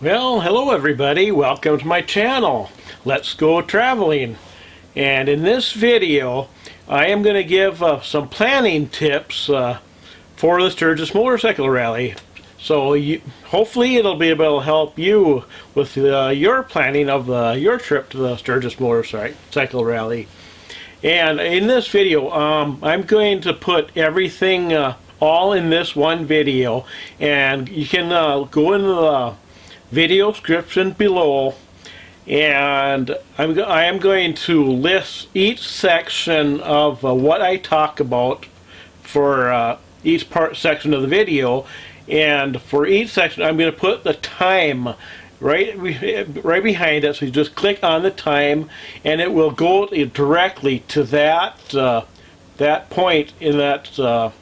Well, hello everybody, welcome to my channel. Let's go traveling. And in this video, I am going to give some planning tips for the Sturgis Motorcycle Rally. So hopefully it'll be able to help you with your planning of your trip to the Sturgis Motorcycle Rally. And in this video, I'm going to put everything all in this one video, and you can go into the video description below, and I am going to list each section of what I talk about for each section of the video, and for each section I'm going to put the time right behind it, so you just click on the time and it will go directly to that point in that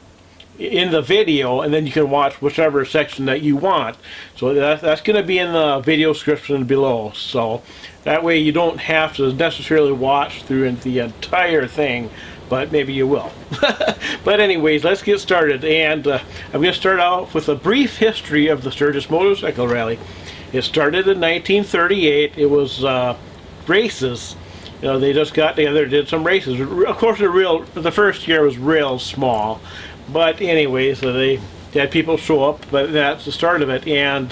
in the video, and then you can watch whichever section that you want. So that's going to be in the video description below, so that way you don't have to necessarily watch through the entire thing, but maybe you will. But anyways, let's get started, and I'm going to start out with a brief history of the Sturgis Motorcycle Rally. It started in 1938. It was races. You know, they just got together, did some races. Of course, the first year was real small. But anyways, they had people show up, but that's the start of it. And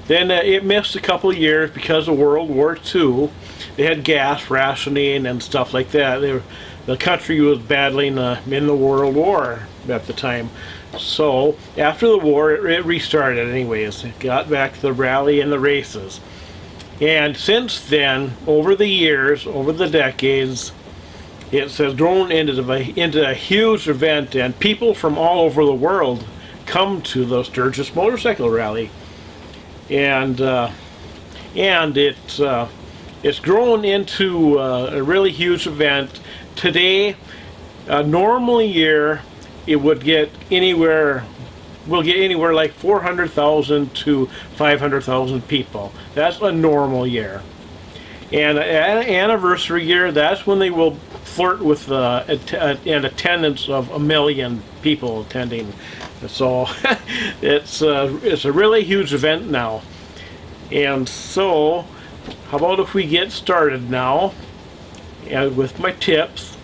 then it missed a couple of years because of World War II. They had gas rationing and stuff like that. The country was battling in the World War at the time. So after the war, it restarted anyways. It got back to the rally and the races. And since then, over the years, over the decades, it has grown into a huge event, and people from all over the world come to the Sturgis Motorcycle Rally, and it's grown into a really huge event. Today, a normal year, it would get anywhere. We'll get anywhere like 400,000 to 500,000 people. That's a normal year. And an anniversary year, that's when they will flirt with an attendance of 1 million people attending. So it's a really huge event now. And so, how about if we get started now with my tips,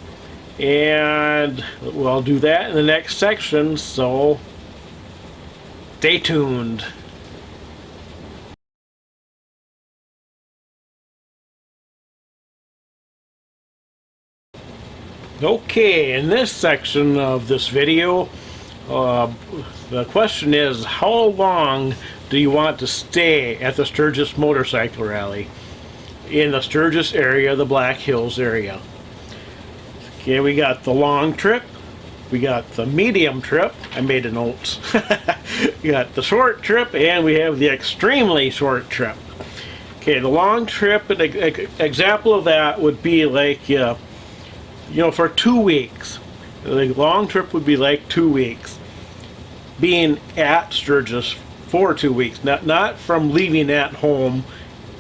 and we'll do that in the next section. So stay tuned. Okay, in this section of this video, the question is, how long do you want to stay at the Sturgis Motorcycle Rally in the Sturgis area, the Black Hills area? Okay, we got the long trip, we got the medium trip, I made a note, we got the short trip, and we have the extremely short trip. Okay, the long trip, an example of that would be like, for 2 weeks. The long trip would be like 2 weeks. Being at Sturgis for 2 weeks. Not from leaving at home,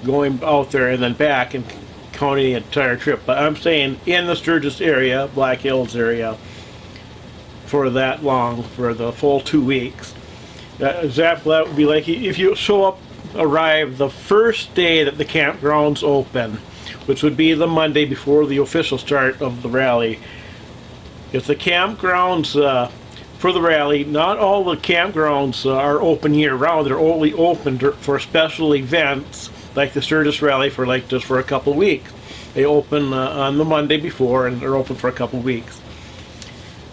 going out there and then back and counting the entire trip. But I'm saying in the Sturgis area, Black Hills area, for that long, for the full 2 weeks. Example, that would be like if you arrive the first day that the campgrounds open, which would be the Monday before the official start of the rally. If the campgrounds for the rally, not all the campgrounds are open year-round. They're only open for special events, like the Sturgis Rally, for just for a couple of weeks. They open on the Monday before, and they're open for a couple of weeks.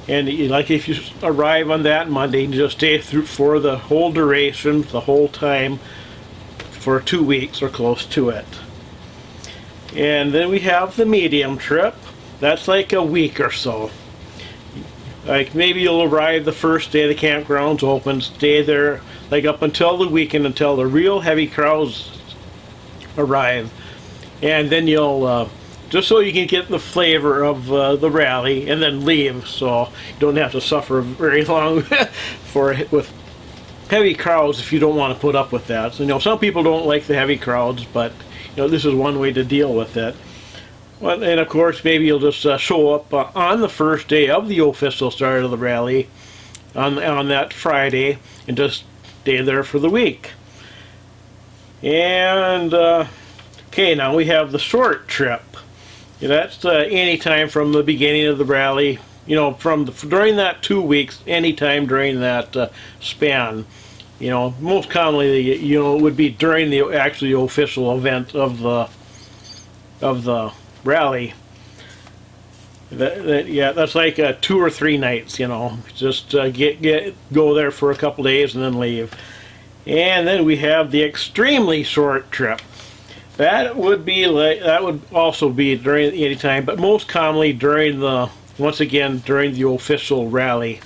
And like if you arrive on that Monday, you just stay through for the whole duration, the whole time, for 2 weeks or close to it. And then we have the medium trip. That's like a week or so. Like maybe you'll arrive the first day the campground's open, stay there like up until the weekend, until the real heavy crowds arrive, and then you'll just so you can get the flavor of the rally, and then leave, so you don't have to suffer very long with heavy crowds if you don't want to put up with that. So, some people don't like the heavy crowds, but this is one way to deal with it. Well, and of course, maybe you'll just show up on the first day of the official start of the rally, on that Friday, and just stay there for the week. And okay, now we have the short trip. That's any time from the beginning of the rally, during that 2 weeks, anytime during that span. Most commonly, it would be during the actually official event of the rally. That's like 2 or 3 nights. Just go there for a couple days and then leave. And then we have the extremely short trip. That would also be during any time, but most commonly during once again during the official rally.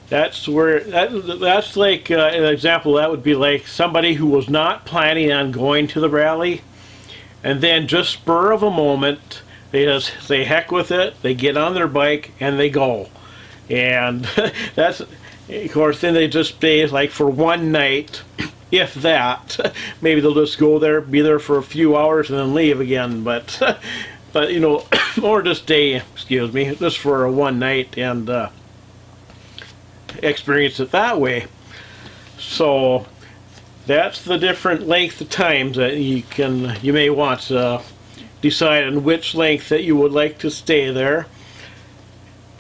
That's like an example. That would be like somebody who was not planning on going to the rally, and then just spur of a moment, they just say heck with it. They get on their bike and they go, and that's, of course, then they just stay like for one night, if that. Maybe they'll just go there, be there for a few hours, and then leave again. But or just stay, just for a one night and experience it that way. So that's the different length of times that you may want to decide on which length that you would like to stay there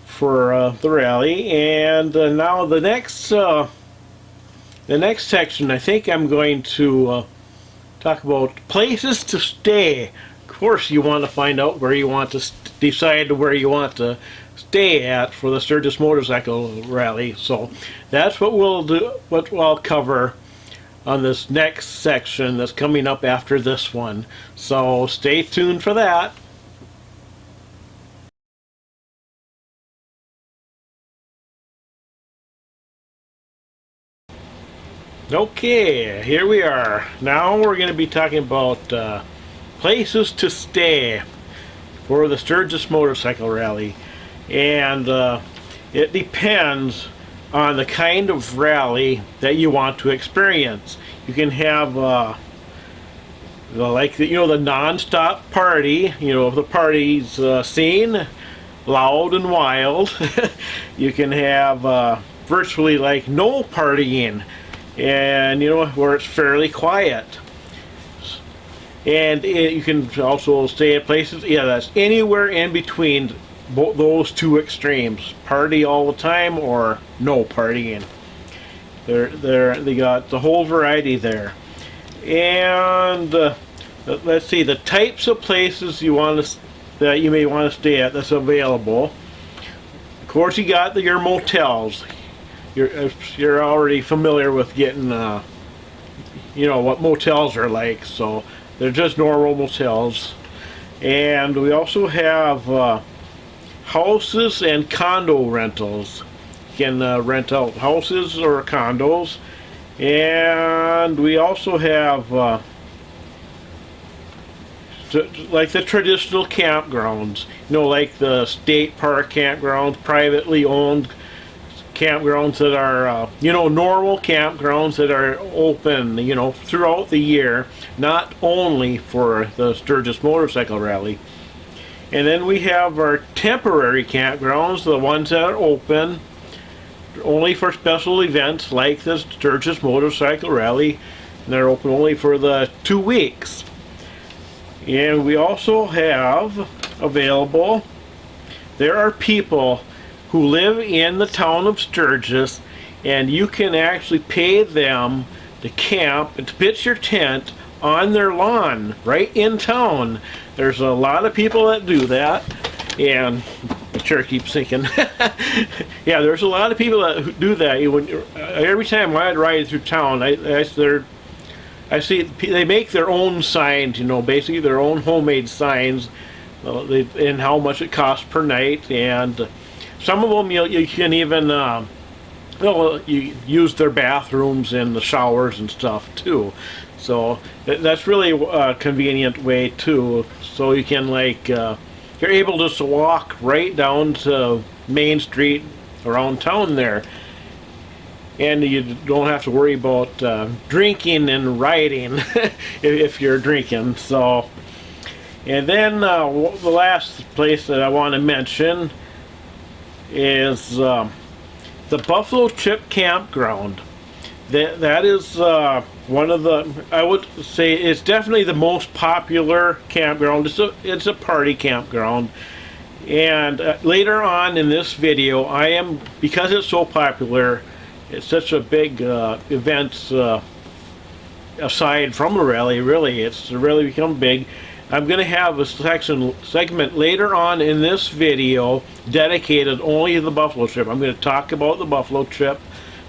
for the rally. And now the next section, I think I'm going to talk about places to stay. Of course, you want to find out where you want to decide where you want to stay at for the Sturgis Motorcycle Rally. So that's what we'll do, what I'll cover on this next section that's coming up after this one. So stay tuned for that. Okay, here we are. Now we're going to be talking about places to stay for the Sturgis Motorcycle Rally. And it depends on the kind of rally that you want to experience. You can have like the non-stop party, the party's scene, loud and wild. You can have virtually like no partying, and where it's fairly quiet. And you can also stay at places, that's anywhere in between those two extremes: party all the time or no partying. They got the whole variety there. And let's see the types of places that you may want to stay at that's available. Of course, you got your motels. You're already familiar with getting what motels are like, so they're just normal motels. And we also have houses and condo rentals. You can rent out houses or condos. And we also have like the traditional campgrounds, like the state park campgrounds, privately owned campgrounds that are normal campgrounds that are open throughout the year, not only for the Sturgis Motorcycle Rally. And then we have our temporary campgrounds, the ones that are open only for special events like the Sturgis Motorcycle Rally, and they're open only for the 2 weeks. And we also have available, there are people who live in the town of Sturgis, and you can actually pay them to camp and to pitch your tent on their lawn right in town. There's a lot of people that do that, and the chair keeps sinking. Yeah, there's a lot of people that do that. Every time I ride through town, I see they make their own signs, basically their own homemade signs, and how much it costs per night. And some of them you can even you use their bathrooms and the showers and stuff too. So that's really a convenient way too. So you can you're able just to walk right down to Main Street around town there, and you don't have to worry about drinking and riding if you're drinking. So, and then the last place that I want to mention is the Buffalo Chip Campground. That is one of the, I would say it's definitely the most popular campground. It's a party campground. And later on in this video, because it's so popular, it's such a big event, aside from a rally, really, it's really become big. I'm going to have a segment later on in this video dedicated only to the buffalo chip. I'm going to talk about the buffalo chip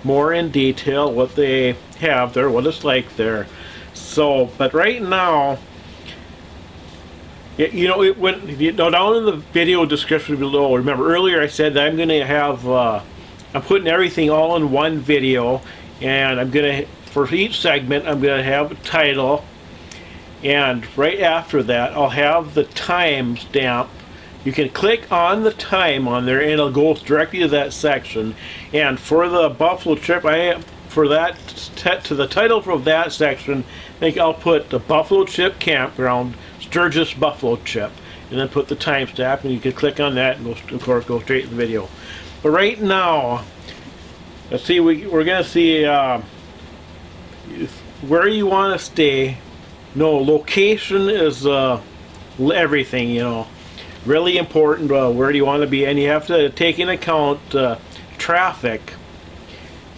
more in detail, what they have there, what it's like there. So, but right now, down in the video description below, remember earlier I said that I'm going to have, I'm putting everything all in one video, and I'm going to, for each segment, I'm going to have a title, and right after that, I'll have the time stamp. You can click on the time on there, and it'll go directly to that section. And for the buffalo chip, for that to the title for that section, I think I'll put the buffalo chip campground, Sturgis buffalo chip, and then put the time stamp, and you can click on that, and of course go straight to the video. But right now, let's see. We're gonna see where you want to stay. No, location is everything, really important. Where do you want to be, and you have to take into account traffic.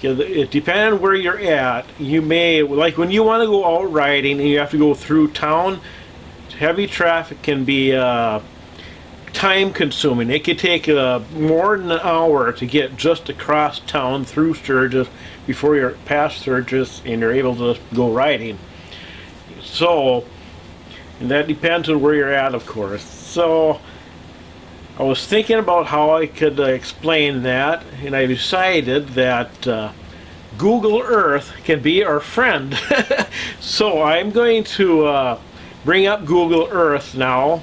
It depends on where you're at. You may, like when you want to go out riding and you have to go through town, heavy traffic can be time consuming. It could take more than an hour to get just across town through Sturgis before you're past Sturgis and you're able to go riding. So, and that depends on where you're at, of course. So, I was thinking about how I could explain that, and I decided that Google Earth can be our friend. So, I'm going to bring up Google Earth now,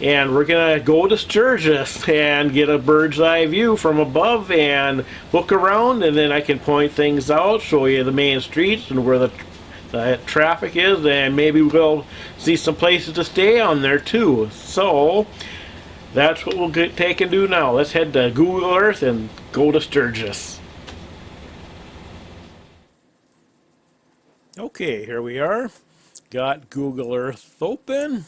and we're going to go to Sturgis and get a bird's eye view from above and look around, and then I can point things out, show you the main streets and where the traffic is, and maybe we'll see some places to stay on there too. So that's what we'll take and do now. Let's head to Google Earth and go to Sturgis. Okay, here we are. Got Google Earth open,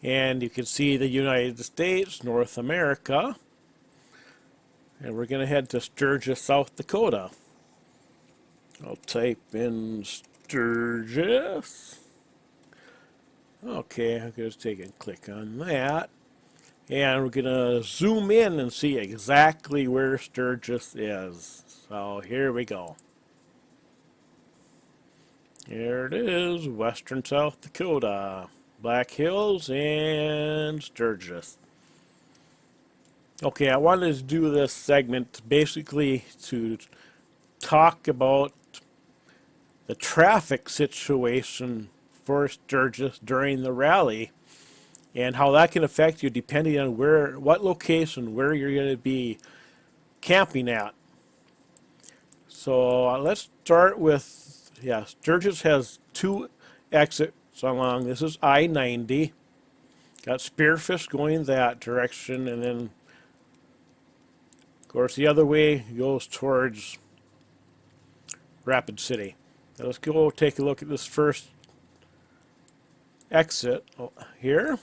and you can see the United States, North America, and we're going to head to Sturgis, South Dakota. I'll type in Sturgis. Okay, I'm going to take and click on that. And we're going to zoom in and see exactly where Sturgis is. So here we go. Here it is, western South Dakota. Black Hills and Sturgis. Okay, I wanted to do this segment basically to talk about the traffic situation for Sturgis during the rally and how that can affect you depending on what location, where you're going to be camping at. So let's start with, Sturgis has two exits along. This is I-90. Got Spearfish going that direction, and then, of course, the other way goes towards Rapid City. Now let's go take a look at this first exit here.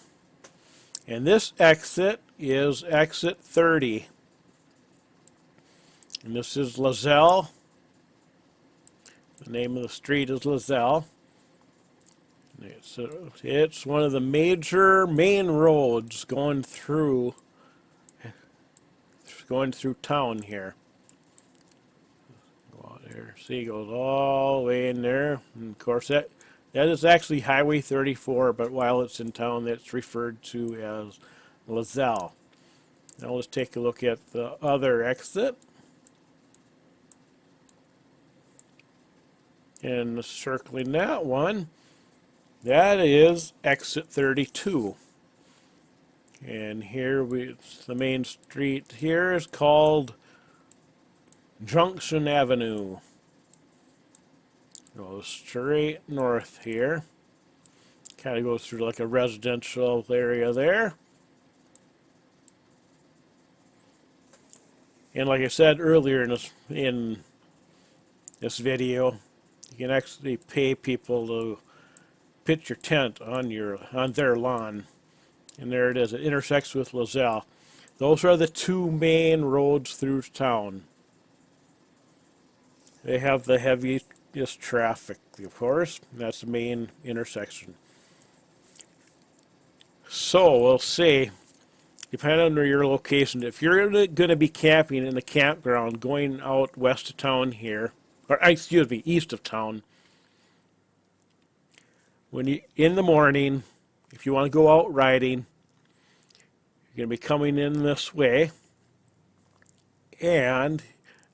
And this exit is exit 30. And this is Lazelle. The name of the street is Lazelle. It's one of the major main roads going through town here. Go out there. See, it goes all the way in there. And of course, that is actually Highway 34, but while it's in town, that's referred to as Lazelle. Now let's take a look at the other exit. And circling that one, that is exit 32. And here the main street here is called Junction Avenue. Goes straight north here. Kind of goes through like a residential area there. And like I said earlier in this video, You can actually pay people to pitch your tent on their lawn. And there it is. It intersects with Lozelle. Those are the two main roads through town. They have the heaviest traffic, of course. That's the main intersection. So we'll see, depending on your location, if you're going to be camping in a campground going out west of town here, or excuse me, east of town, when you in the morning, if you want to go out riding, you're going to be coming in this way, and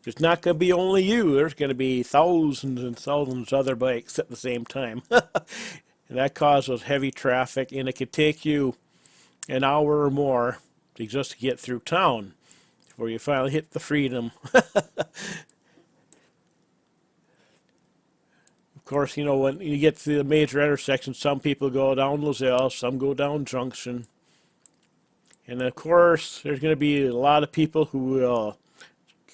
it's not going to be only you. There's going to be thousands and thousands of other bikes at the same time. And that causes heavy traffic, and it could take you an hour or more to just get through town before you finally hit the freedom. Of course, you know, when you get to the major intersections, some people go down Lozelle, some go down Junction. And of course, there's going to be a lot of people who will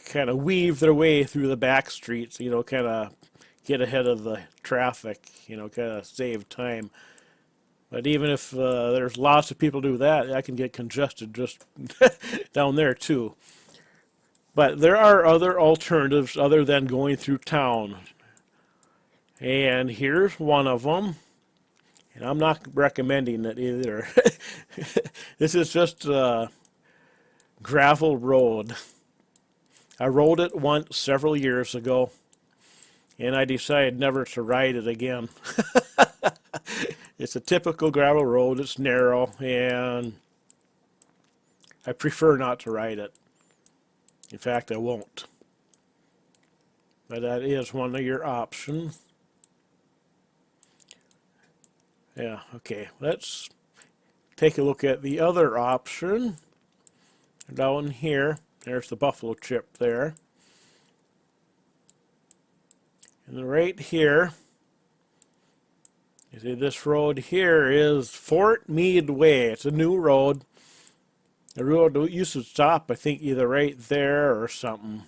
kind of weave their way through the back streets, you know, kind of get ahead of the traffic, you know, kind of save time. But even if there's lots of people do that, I can get congested just down there too. But there are other alternatives other than going through town. And here's one of them. And I'm not recommending it either. This is just a gravel road. I rode it once several years ago, and I decided never to ride it again. It's a typical gravel road. It's narrow, and I prefer not to ride it. In fact, I won't. But that is one of your options. Yeah, okay. Let's take a look at the other option. Down here, there's the buffalo chip there. And right here, you see this road here is Fort Meade Way. It's a new road. The road used to stop, I think, either right there or something.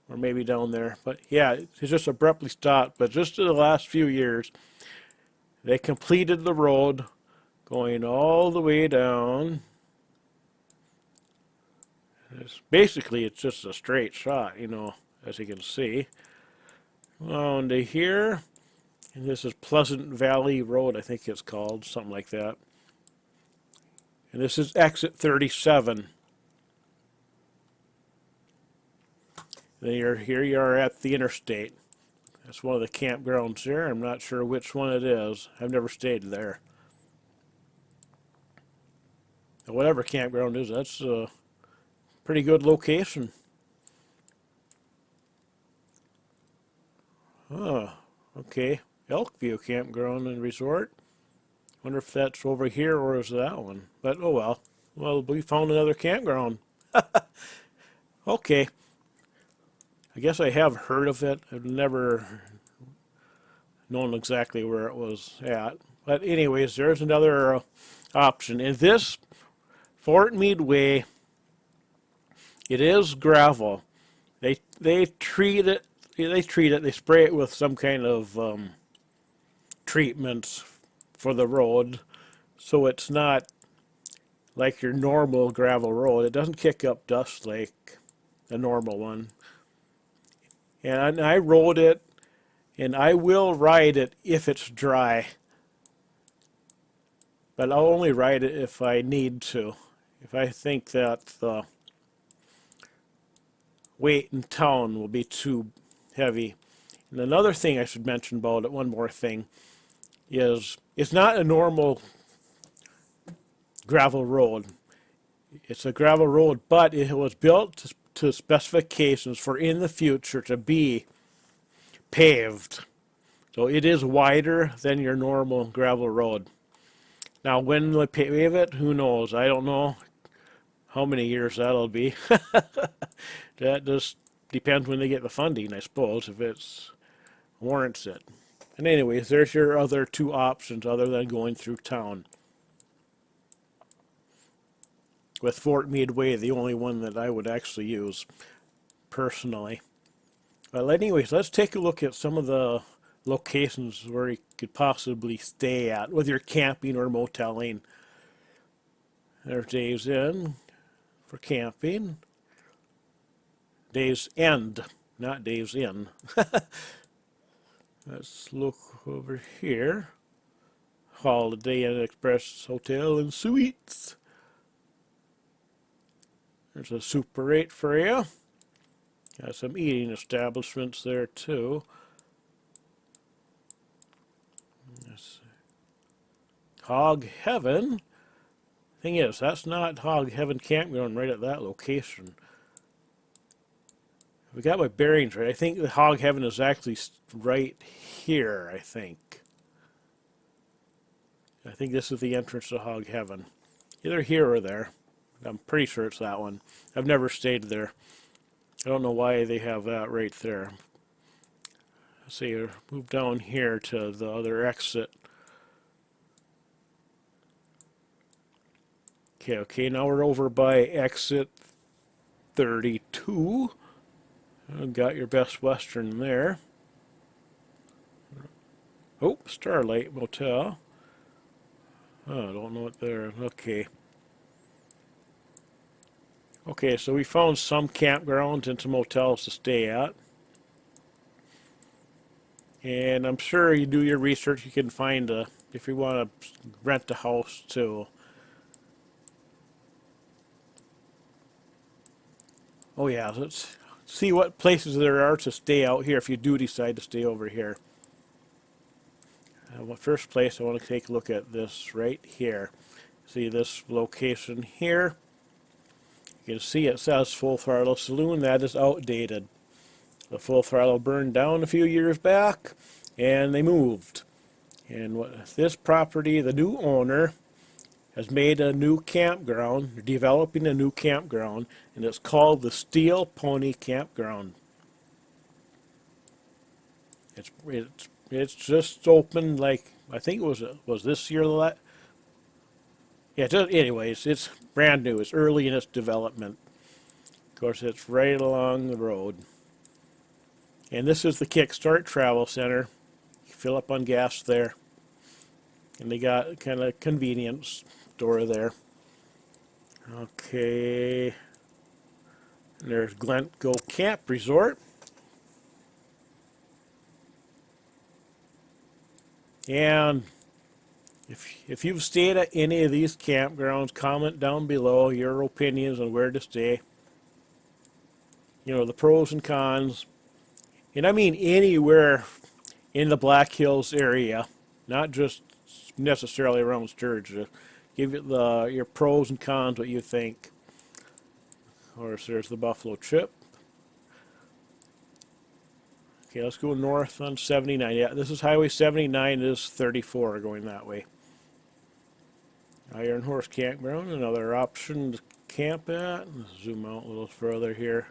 Or maybe down there. But yeah, it's just abruptly stopped. But just in the last few years, they completed the road going all the way down. Basically, it's just a straight shot, you know, as you can see. On to here. And this is Pleasant Valley Road, I think it's called, something like that. And this is exit 37. Then here you are at the interstate. That's one of the campgrounds there. I'm not sure which one it is. I've never stayed there. But whatever campground is, that's a pretty good location. Oh, okay. Elkview Campground and Resort. Wonder if that's over here or is that one. But oh well. Well, we found another campground. Okay. I guess I have heard of it. I've never known exactly where it was at. But anyways, there's another option. In this Fort Meade Way, it is gravel. They treat it. They spray it with some kind of treatments for the road, so it's not like your normal gravel road. It doesn't kick up dust like a normal one. And I rode it, and I will ride it if it's dry. But I'll only ride it if I need to. If I think that the weight in town will be too heavy. And another thing I should mention about it, one more thing, is it's not a normal gravel road. It's a gravel road, but it was built to specifications for in the future to be paved. So it is wider than your normal gravel road. Now, when they pave it, who knows? I don't know how many years that'll be. That just depends when they get the funding, I suppose, if it warrants it. And anyways, there's your other two options other than going through town. With Fort Meade Way, the only one that I would actually use, personally. Well, anyways, let's take a look at some of the locations where you could possibly stay at, whether you're camping or moteling. There's Days Inn for camping. Days End, not Days Inn. Let's look over here. Holiday Inn Express Hotel and Suites. There's a Super 8 for you. Got some eating establishments there too. Hog Heaven. Thing is, that's not Hog Heaven Campground right at that location. We got my bearings right. I think the Hog Heaven is actually right here, I think. I think this is the entrance to Hog Heaven. Either here or there. I'm pretty sure it's that one. I've never stayed there. I don't know why they have that right there. Let's see, move down here to the other exit. Okay, now we're over by exit 32. Got your Best Western there. Oh, Starlight Motel. Oh, I don't know what there. Okay. Okay, so we found some campgrounds and some motels to stay at. And I'm sure you do your research, you can find if you want to rent a house too. Oh yeah, let's see what places there are to stay out here if you do decide to stay over here. First place, I want to take a look at this right here. See this location here? You can see it says Full Throttle Saloon. That is outdated. The Full Throttle burned down a few years back, and they moved. And this property, the new owner has made a new campground. They're developing a new campground, and it's called the Steel Pony Campground. It's just opened, like, I think it was this year. Yeah. Anyways, it's brand new. It's early in its development. Of course, it's right along the road. And this is the Kickstart Travel Center. You fill up on gas there. And they got kind of convenience store there. Okay. And there's Glencoe Camp Resort. And if you've stayed at any of these campgrounds, comment down below your opinions on where to stay. You know, the pros and cons. And I mean anywhere in the Black Hills area, not just necessarily around Sturgis. Give it your pros and cons, what you think. Of course, there's the Buffalo Chip. Okay, let's go north on 79. Yeah, this is Highway 79. This is 34 going that way. Iron Horse Campground, another option to camp at. Let's zoom out a little further here.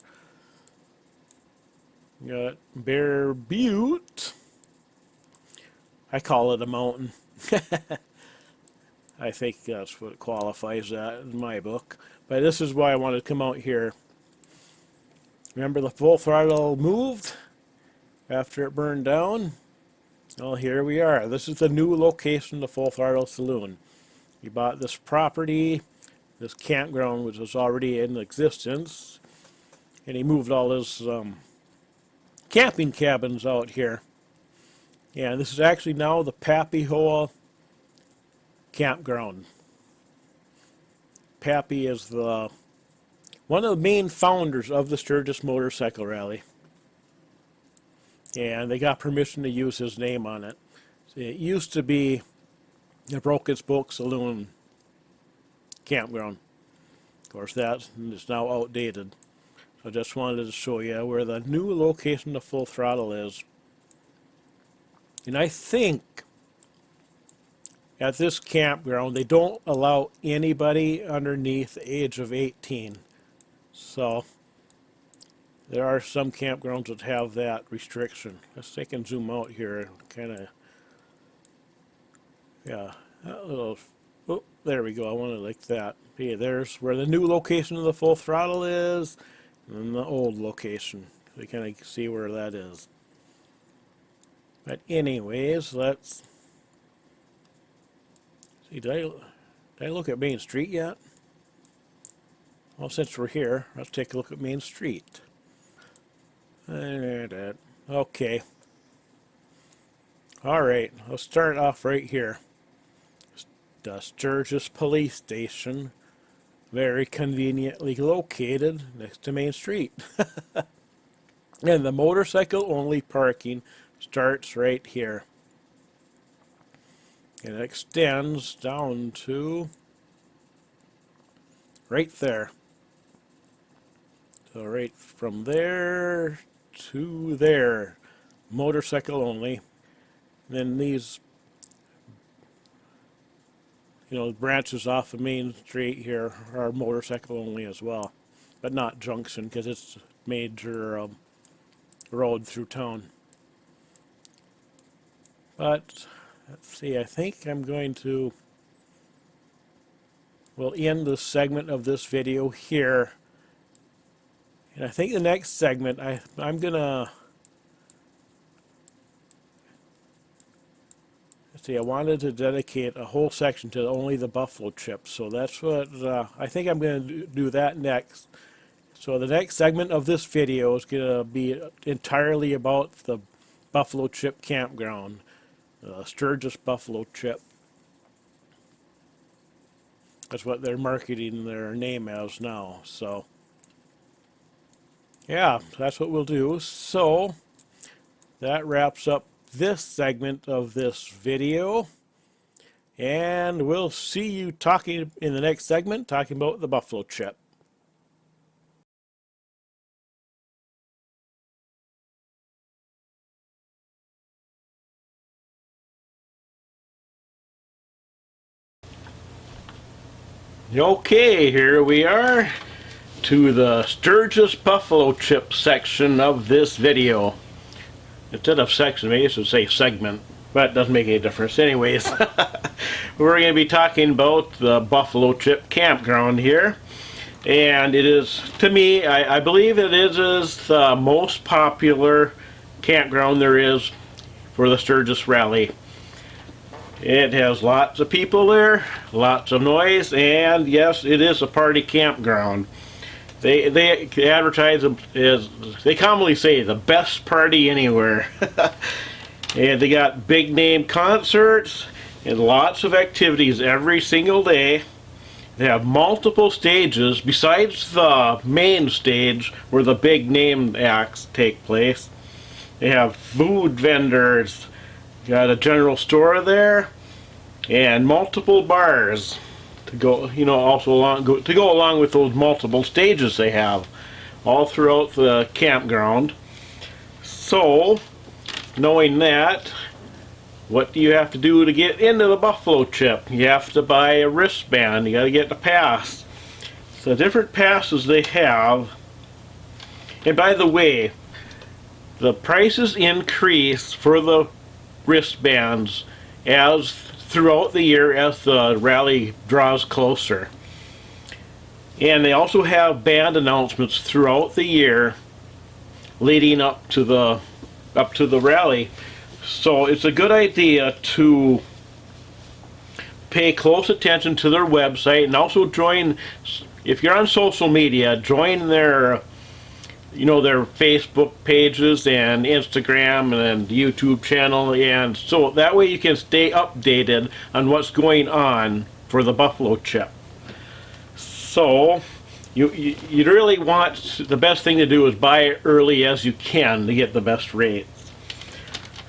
We got Bear Butte. I call it a mountain. I think that's what qualifies that in my book. But this is why I wanted to come out here. Remember the Full Throttle moved after it burned down? Well, here we are. This is the new location of the Full Throttle Saloon. He bought this property, this campground, which was already in existence, and he moved all his camping cabins out here. Yeah, this is actually now the Pappy Hoa Campground. Pappy is one of the main founders of the Sturgis Motorcycle Rally. And they got permission to use his name on it. See, it used to be the Broken Spoke Saloon Campground. Of course, that is now outdated. So I just wanted to show you where the new location of Full Throttle is. And I think at this campground they don't allow anybody underneath the age of 18. So there are some campgrounds that have that restriction. Let's take and zoom out here and kind of, yeah, that little, oh, there we go. I want it like that. Okay, there's where the new location of the Full Throttle is, and then the old location. So you kind of see where that is. But anyways, let's see. Did I look at Main Street yet? Well, since we're here, let's take a look at Main Street. Okay. Alright, let's start off right here. The Sturgis Police Station, very conveniently located next to Main Street. And the motorcycle only parking starts right here. And it extends down to right there. So right from there to there, motorcycle only. Then these, branches off of Main Street here are motorcycle only as well, but not Junction because it's a major road through town. But let's see, I think I'm going to, we'll end this segment of this video here. And I think the next segment, I'm gonna, let's see, I wanted to dedicate a whole section to only the buffalo chips. So that's what, I think I'm gonna do that next. So the next segment of this video is gonna be entirely about the buffalo chip campground. Sturgis buffalo chip. That's what they're marketing their name as now. So yeah, that's what we'll do. So that wraps up this segment of this video, and we'll see you talking in the next segment, talking about the buffalo chip. Okay, here we are to the Sturgis buffalo chip section of this video. Instead of section, maybe it should say segment, but it doesn't make any difference. Anyways, we're going to be talking about the buffalo chip campground here. And it is, to me, I believe it is the most popular campground there is for the Sturgis Rally. It has lots of people there, lots of noise, and yes, it is a party campground. They advertise it as, they commonly say, the best party anywhere. And they got big name concerts and lots of activities every single day. They have multiple stages besides the main stage where the big name acts take place. They have food vendors, got a general store there, and multiple bars to go, also along with those multiple stages they have all throughout the campground. So, knowing that, what do you have to do to get into the buffalo chip? You have to buy a wristband. You got to get a pass. So different passes they have. And by the way, the prices increase for the wristbands as throughout the year as the rally draws closer. And they also have band announcements throughout the year leading up to the rally. So it's a good idea to pay close attention to their website, and also join, if you're on social media, join their their Facebook pages and Instagram and YouTube channel, and so that way you can stay updated on what's going on for the buffalo chip. So you really want, the best thing to do is buy early as you can to get the best rates.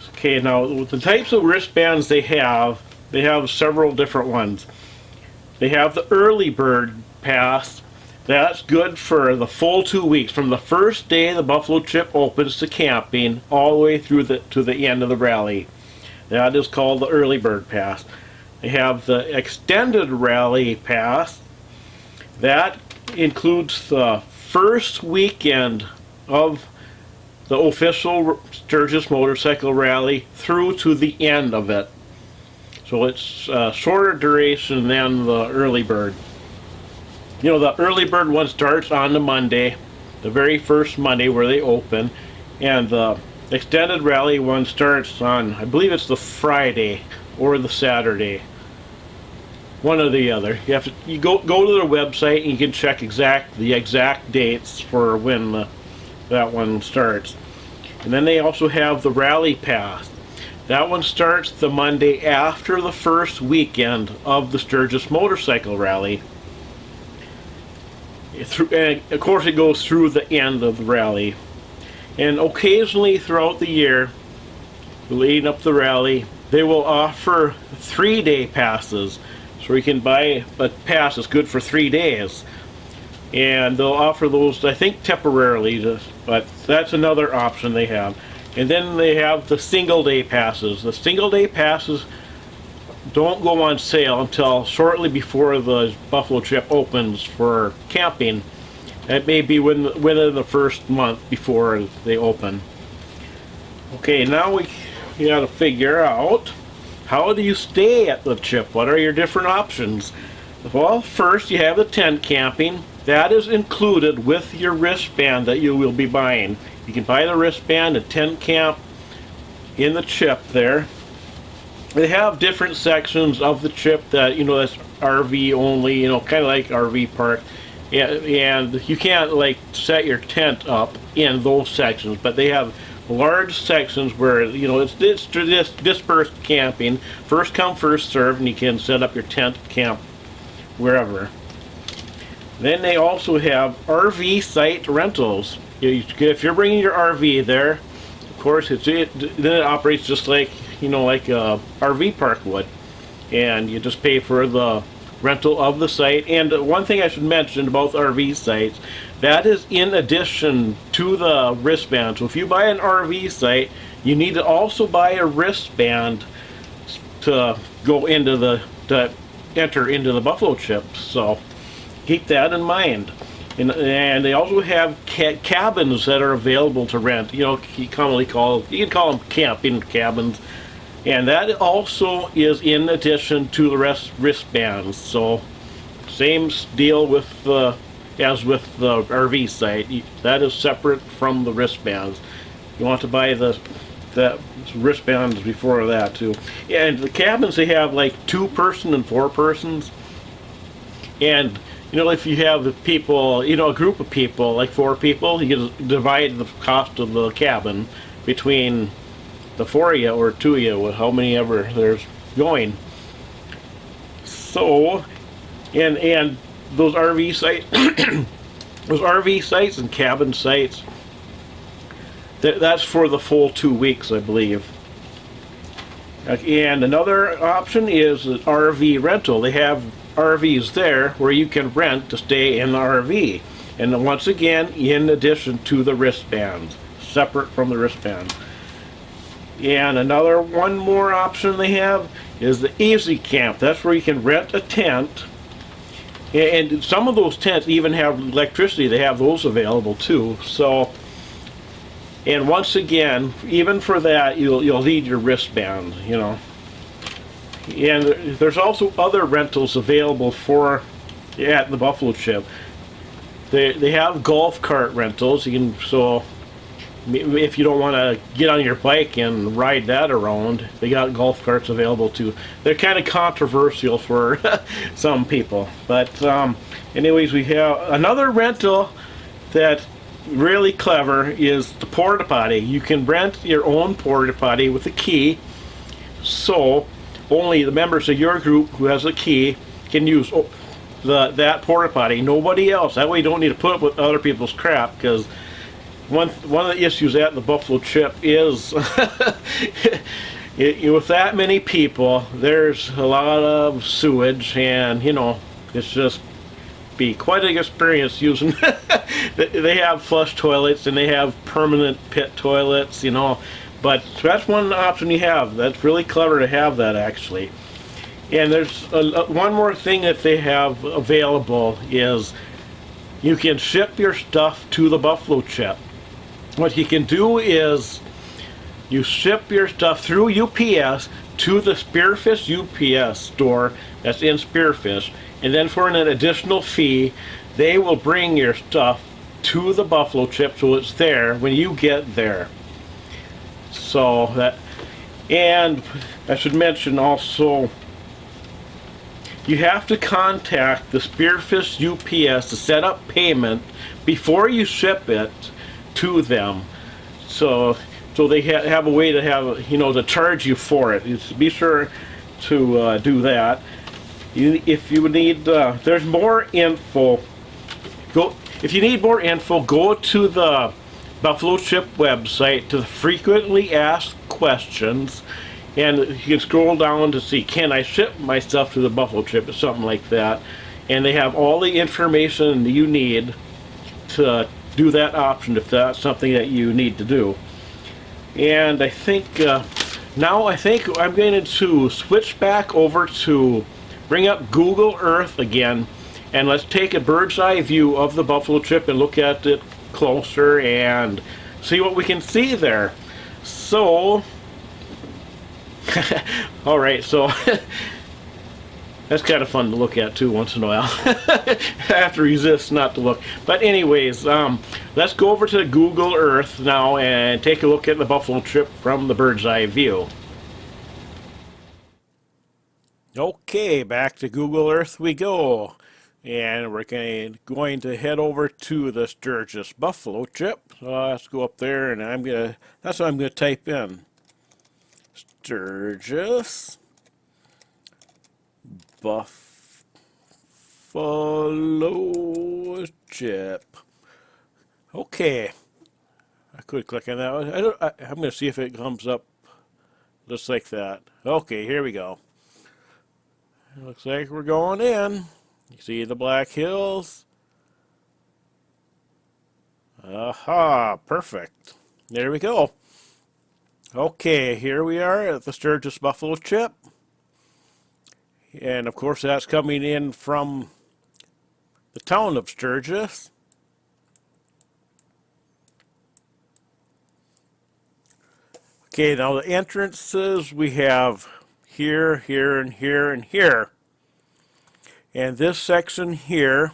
Okay, now the types of wristbands they have several different ones. They have the early bird pass. That's good for the full 2 weeks, from the first day the buffalo chip opens to camping all the way through to the end of the rally. That is called the early bird pass. They have the extended rally pass. That includes the first weekend of the official Sturgis motorcycle rally through to the end of it. So it's a shorter duration than the early bird. The early bird one starts on the Monday the very first Monday where they open, and the extended rally one starts on, I believe it's the Friday or the Saturday, one or the other. You go to their website and you can check the exact dates for when that one starts. And then they also have the Rally Pass. That one starts the Monday after the first weekend of the Sturgis Motorcycle Rally. And of course it goes through the end of the rally. And occasionally throughout the year, leading up the rally, they will offer 3-day passes. So you can buy a pass that's good for 3 days. And they'll offer those, I think, temporarily, but that's another option they have. And then they have the single-day passes. The single-day passes don't go on sale until shortly before the Buffalo Chip opens for camping. That may be within the first month before they open. Okay, now we got to figure out, how do you stay at the Chip? What are your different options? Well, first you have the tent camping. That is included with your wristband that you will be buying. You can buy the wristband and tent camp in the Chip there. They have different sections of the Chip that, that's RV only, kind of like RV park. And you can't like set your tent up in those sections, but they have large sections where, it's dispersed camping. First come, first serve, and you can set up your tent camp wherever. Then they also have RV site rentals. If you're bringing your RV there, of course, then it operates just like, like a RV park would. And you just pay for the rental of the site. And one thing I should mention about RV sites, that is in addition to the wristband. So if you buy an RV site, you need to also buy a wristband to enter into the Buffalo Chip. So keep that in mind. And they also have cabins that are available to rent. You can call them camping cabins. And that also is in addition to the wristbands. So same deal as with the RV site. That is separate from the wristbands. You want to buy the wristbands before that too. And the cabins, they have like 2-person and 4-persons. And if you have the people, a group of people, like 4 people, you can divide the cost of the cabin between the 4 of you or 2 of you, with how many ever there's going. So, and those RV sites, those RV sites and cabin sites, that's for the full 2 weeks, I believe. And another option is an RV rental. They have RVs there where you can rent to stay in the RV. And once again, in addition to the wristbands, separate from the wristbands. And one more option they have is the Easy Camp. That's where you can rent a tent. And some of those tents even have electricity. They have those available too. So, and once again, even for that, you'll need your wristband, And there's also other rentals available at the Buffalo Chip. They have golf cart rentals. If you don't want to get on your bike and ride that around, they got golf carts available too. They're kind of controversial for some people, but anyways, we have another rental that really clever is the porta potty. You can rent your own porta potty with a key, so only the members of your group who has a key can use that porta potty. Nobody else. That way you don't need to put up with other people's crap, because one of the issues at the Buffalo Chip is with that many people, there's a lot of sewage, and it's just be quite an experience using. They have flush toilets and they have permanent pit toilets, but that's one option you have. That's really clever to have that, actually. And there's one more thing that they have available is you can ship your stuff to the Buffalo Chip. What you can do is you ship your stuff through UPS to the Spearfish UPS store that's in Spearfish, and then for an additional fee, they will bring your stuff to the buffalo chip so it's there when you get there. So that, and I should mention also, you have to contact the Spearfish UPS to set up payment before you ship it to them. So they have a way to have, to charge you for it. Be sure to do that. If you need, there's more info. If you need more info, go to the Buffalo Chip website to the frequently asked questions, and you can scroll down to see, can I ship my stuff to the Buffalo Chip, or something like that. And they have all the information you need to do that option if that's something that you need to do. And I think now I'm going to switch back over to bring up Google Earth again, and let's take a bird's eye view of the buffalo chip and look at it closer and see what we can see there. So all right, so that's kind of fun to look at too once in a while. I have to resist not to look. But anyways, let's go over to Google Earth now and take a look at the buffalo chip from the bird's eye view. Okay, back to Google Earth we go. And we're going to head over to the Sturgis buffalo chip. So let's go up there, and that's what I'm gonna type in. Sturgis buffalo chip. Okay, I could click on that one. I'm gonna see if it comes up just like that. Okay, here we go. It looks like we're going in. You see the Black Hills. Aha, perfect. There we go. Okay, here we are at the Sturgis buffalo chip. And of course that's coming in from the town of Sturgis. Okay, now the entrances we have here, here, and here, and here. And this section here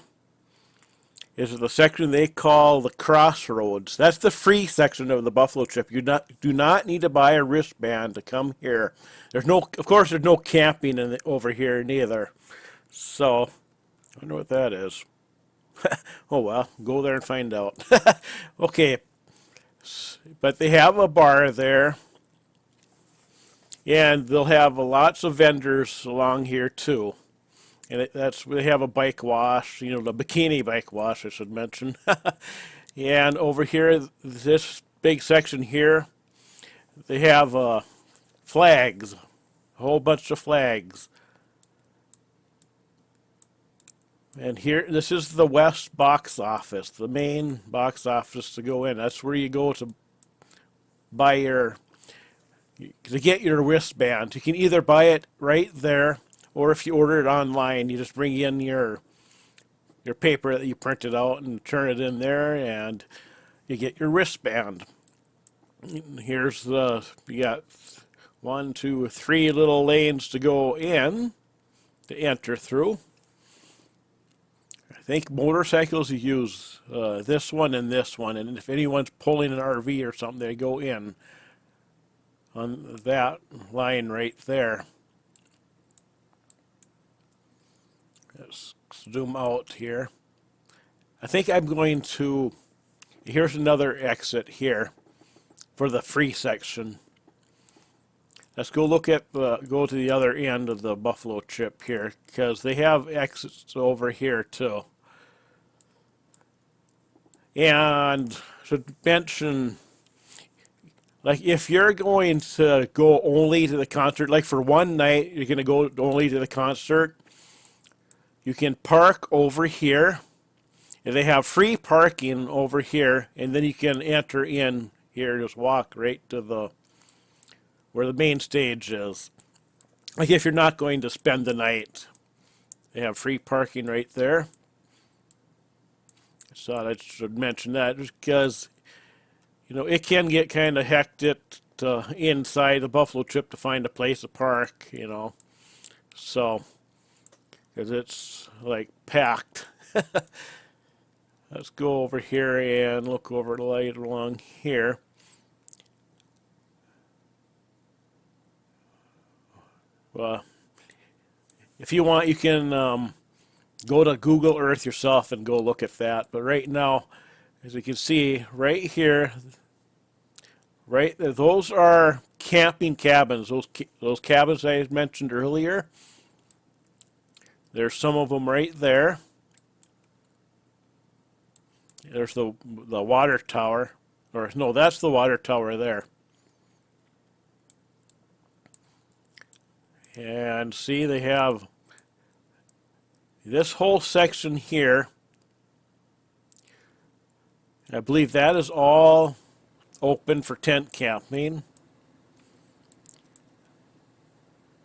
is the section they call the crossroads. That's the free section of the buffalo chip. You do not need to buy a wristband to come here. Of course, there's no camping over here neither. So, I wonder what that is. Oh well, go there and find out. Okay, but they have a bar there, and they'll have lots of vendors along here too. And they have a bike wash, the bikini bike wash, I should mention. And over here, this big section here, they have flags, a whole bunch of flags. And here, this is the West box office, the main box office to go in. That's where you go to buy to get your wristband. You can either buy it right there, or if you order it online, you just bring in your paper that you printed out and turn it in there, and you get your wristband. Here's you got 1, 2, 3 little lanes to go in to enter through. I think motorcycles you use this one, and if anyone's pulling an RV or something, they go in on that line right there. Let's zoom out here. I think I'm going to, here's another exit here for the free section. Let's go go to the other end of the buffalo chip here, because they have exits over here too. And should mention, like, if you're going to go only to the concert, like for one night, you're going to go only to the concert, you can park over here, and they have free parking over here, and then you can enter in here, just walk right to where the main stage is. Like if you're not going to spend the night, they have free parking right there. I thought I should mention that just because, it can get kind of hectic inside the buffalo chip to find a place to park, so, because it's like packed. Let's go over here and look over the light along here. Well, if you want, you can go to Google Earth yourself and go look at that. But right now, as you can see right here, right there, those are camping cabins. Those cabins I mentioned earlier. There's some of them right there. There's the water tower, or no, that's the water tower there. And see, they have this whole section here. I believe that is all open for tent camping.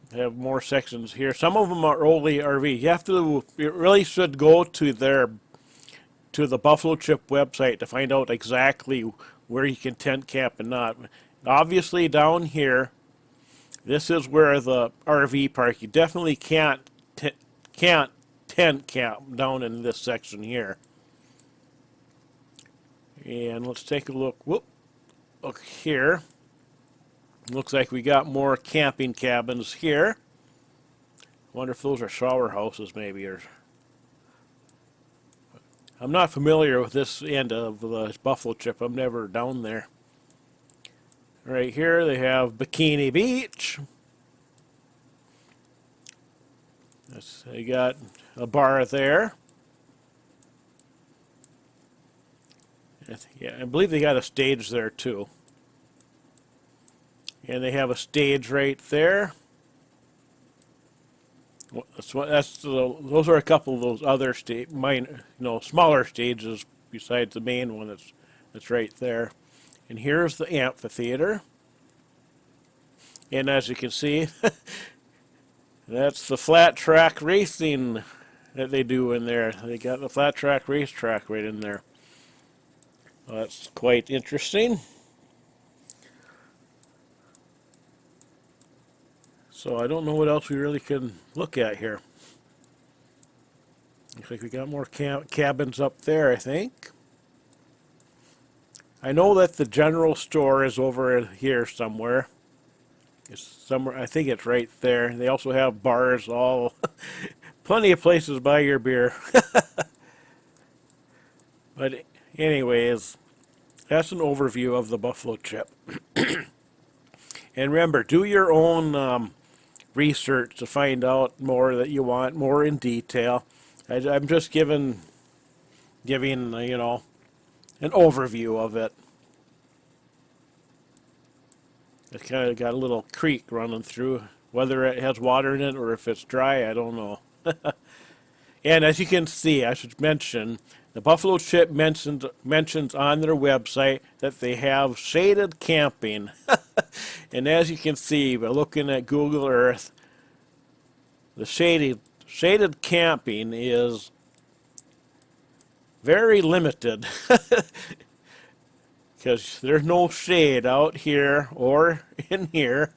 They have more sections here. Some of them are only RV. You really should go to the Buffalo Chip website to find out exactly where you can tent camp and not. Obviously down here, this is where the RV park. You definitely can't tent camp down in this section here. And let's take a look. Look here. Looks like we got more camping cabins here. Wonder if those are shower houses maybe, or I'm not familiar with this end of the Buffalo Chip. I'm never down there. Right here they have Bikini Beach. They got a bar there. Yeah, I believe they got a stage there too. And they have a stage right there. Those are a couple of those other smaller stages besides the main one that's right there. And here's the amphitheater. And as you can see, that's the flat track racing that they do in there. They got the flat track racetrack right in there. Well, that's quite interesting. So I don't know what else we really can look at here. Looks like we got more cabins up there, I think. I know that the general store is over here somewhere. It's somewhere, I think it's right there. They also have bars, all plenty of places to buy your beer. But anyways, that's an overview of the Buffalo Chip. And remember, do your own research to find out more that you want, more in detail. I'm just giving an overview of it. It's kind of got a little creek running through. Whether it has water in it or if it's dry, I don't know. And as you can see, I should mention, the Buffalo Chip mentions on their website that they have shaded camping. And as you can see by looking at Google Earth, the shaded camping is very limited. Because there's no shade out here or in here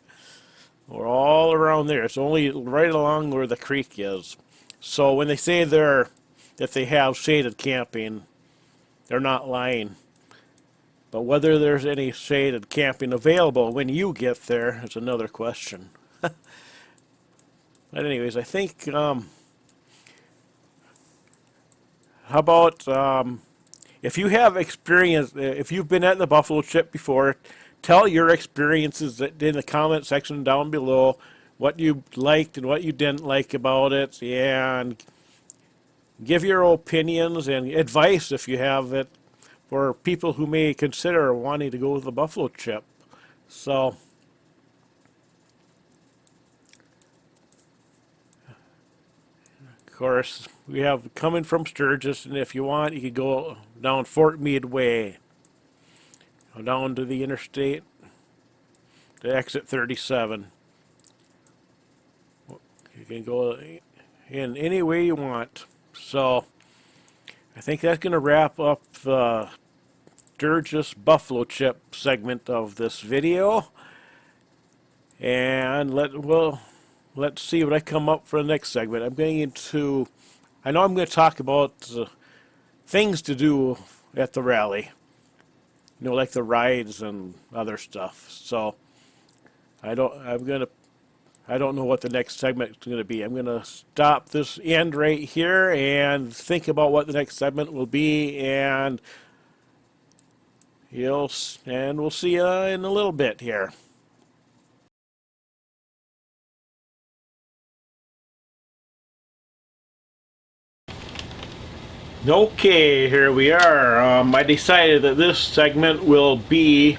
or all around there. It's only right along where the creek is. So when they say that they have shaded camping, they're not lying. But whether there's any shaded camping available when you get there is another question. But anyways, I think, how about, if you have experience, if you've been at the Buffalo Chip before, tell your experiences in the comment section down below, what you liked and what you didn't like about it, and give your opinions and advice if you have it for people who may consider wanting to go to the Buffalo Chip. So, of course, we have coming from Sturgis, and if you want, you could go down Fort Meade Way, go down to the interstate, to exit 37. You can go in any way you want. So, I think that's going to wrap up the Sturgis Buffalo Chip segment of this video. And let's see what I come up for the next segment. I know I'm going to talk about things to do at the rally. You know, like the rides and other stuff. So I don't know what the next segment is going to be. I'm going to stop this end right here and think about what the next segment will be, and we'll see you in a little bit here. Okay, here we are. I decided that this segment will be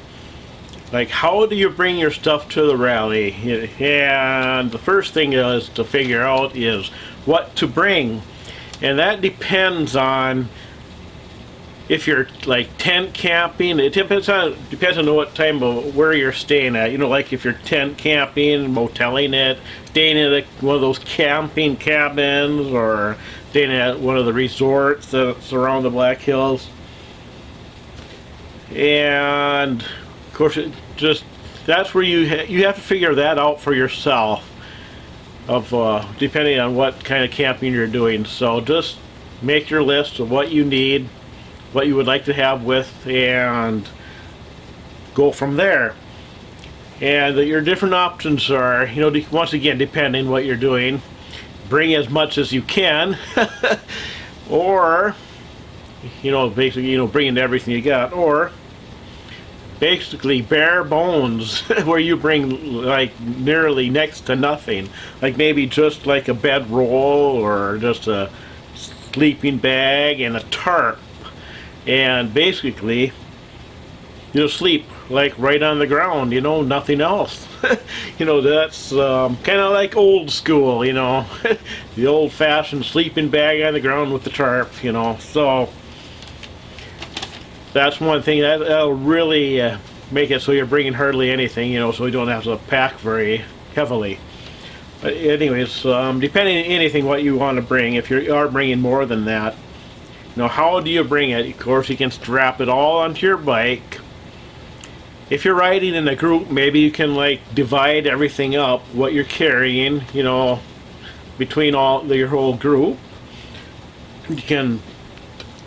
like, how do you bring your stuff to the rally? And the first thing is to figure out is what to bring. And that depends on if you're like tent camping. It depends on what time of where you're staying at. You know, like if you're tent camping, moteling it, staying at one of those camping cabins, or staying at one of the resorts that surround the Black Hills. And of course, that's where you have to figure that out for yourself, of depending on what kind of camping you're doing. So just make your list of what you need, what you would like to have with, and go from there. And your different options are, you know, once again, depending what you're doing, bring as much as you can, or, you know, basically, you know, bring in everything you got, or basically bare bones, where you bring like nearly next to nothing, like maybe just like a bedroll or just a sleeping bag and a tarp, and basically you'll sleep like right on the ground, you know, nothing else. You know, that's kind of like old school, you know, the old-fashioned sleeping bag on the ground with the tarp, you know. So that's one thing that'll really make it so you're bringing hardly anything, you know, so you don't have to pack very heavily. But anyways, depending on anything what you want to bring, if you are bringing more than that, you know, how do you bring it? Of course, you can strap it all onto your bike. If you're riding in a group, maybe you can like divide everything up, what you're carrying, you know, between your whole group. You can,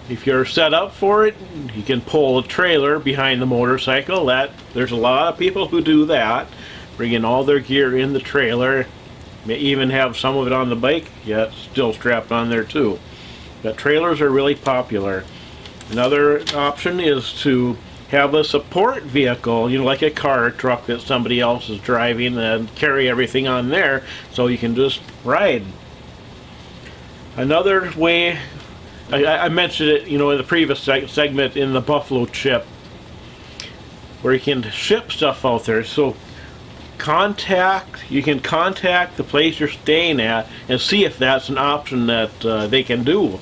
if you're set up for it, you can pull a trailer behind the motorcycle. There's a lot of people who do that, bringing all their gear in the trailer. May even have some of it on the bike, yet still strapped on there too. But trailers are really popular. Another option is to have a support vehicle, you know, like a car or truck that somebody else is driving, and carry everything on there so you can just ride. Another way, I mentioned it, you know, in the previous segment in the buffalo chip, where you can ship stuff out there. So you can contact the place you're staying at and see if that's an option that they can do.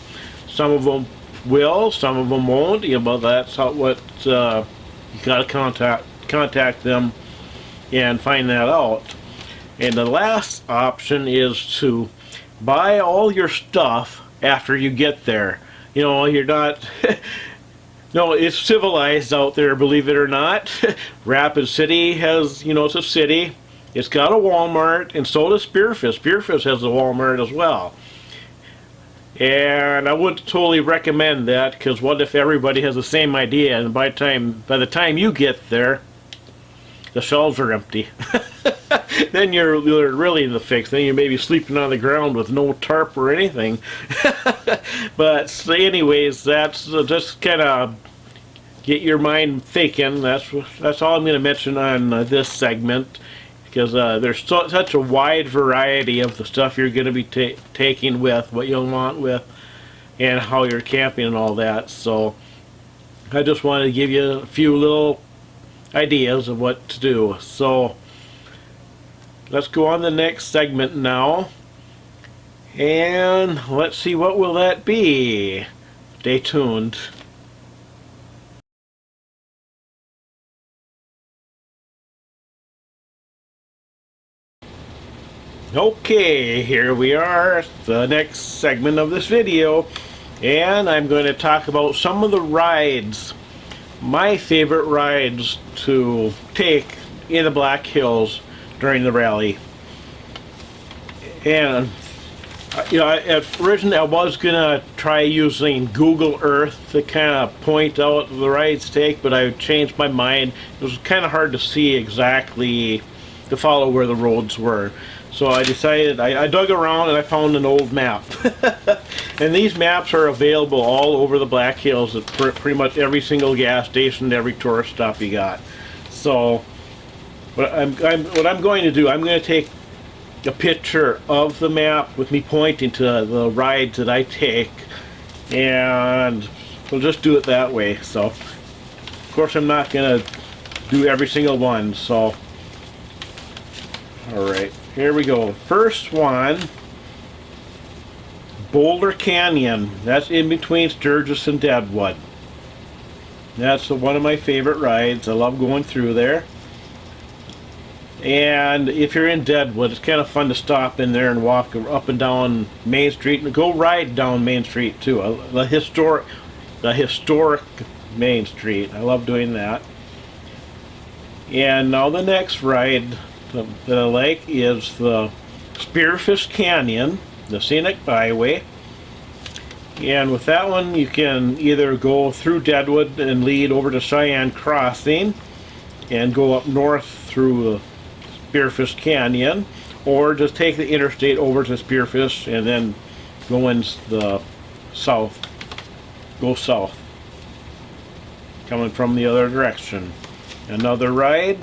Some of them will, some of them won't. You know, but that's what you got to contact them and find that out. And the last option is to buy all your stuff after you get there. You know, you're not. No, it's civilized out there, believe it or not. Rapid City has, you know, it's a city. It's got a Walmart, and so does Spearfish. Spearfish has a Walmart as well. And I wouldn't totally recommend that, because what if everybody has the same idea, and by the time you get there, the shelves are empty. Then you're really in the fix. Then you may be sleeping on the ground with no tarp or anything. But anyways, that's just kind of get your mind thinking. That's all I'm going to mention on this segment, because there's such a wide variety of the stuff you're going to be taking with, what you'll want with, and how you're camping and all that. So I just wanted to give you a few little ideas of what to do. So let's go on to the next segment now, and let's see, what will that be? Stay tuned. Okay, here we are, the next segment of this video, and I'm going to talk about some of the rides, my favorite rides to take in the Black Hills during the rally. And You know, originally I was gonna try using Google Earth to kind of point out the rides take, but I changed my mind. It was kind of hard to see exactly, to follow where the roads were. So I decided, I dug around and I found an old map. And these maps are available all over the Black Hills at pretty much every single gas station, every tourist stop you got. So what I'm going to do, I'm going to take a picture of the map with me pointing to the rides that I take, and we'll just do it that way. So of course I'm not going to do every single one. So alright, here we go. First one, Boulder Canyon. That's in between Sturgis and Deadwood. That's one of my favorite rides. I love going through there. And if you're in Deadwood, it's kind of fun to stop in there and walk up and down Main Street, and go ride down Main Street too. The historic Main Street. I love doing that. And now the next ride that I like is the Spearfish Canyon, the Scenic Byway. And with that one, you can either go through Deadwood and lead over to Cheyenne Crossing and go up north through Spearfish Canyon, or just take the interstate over to Spearfish and then go in the south. Go south, coming from the other direction. Another ride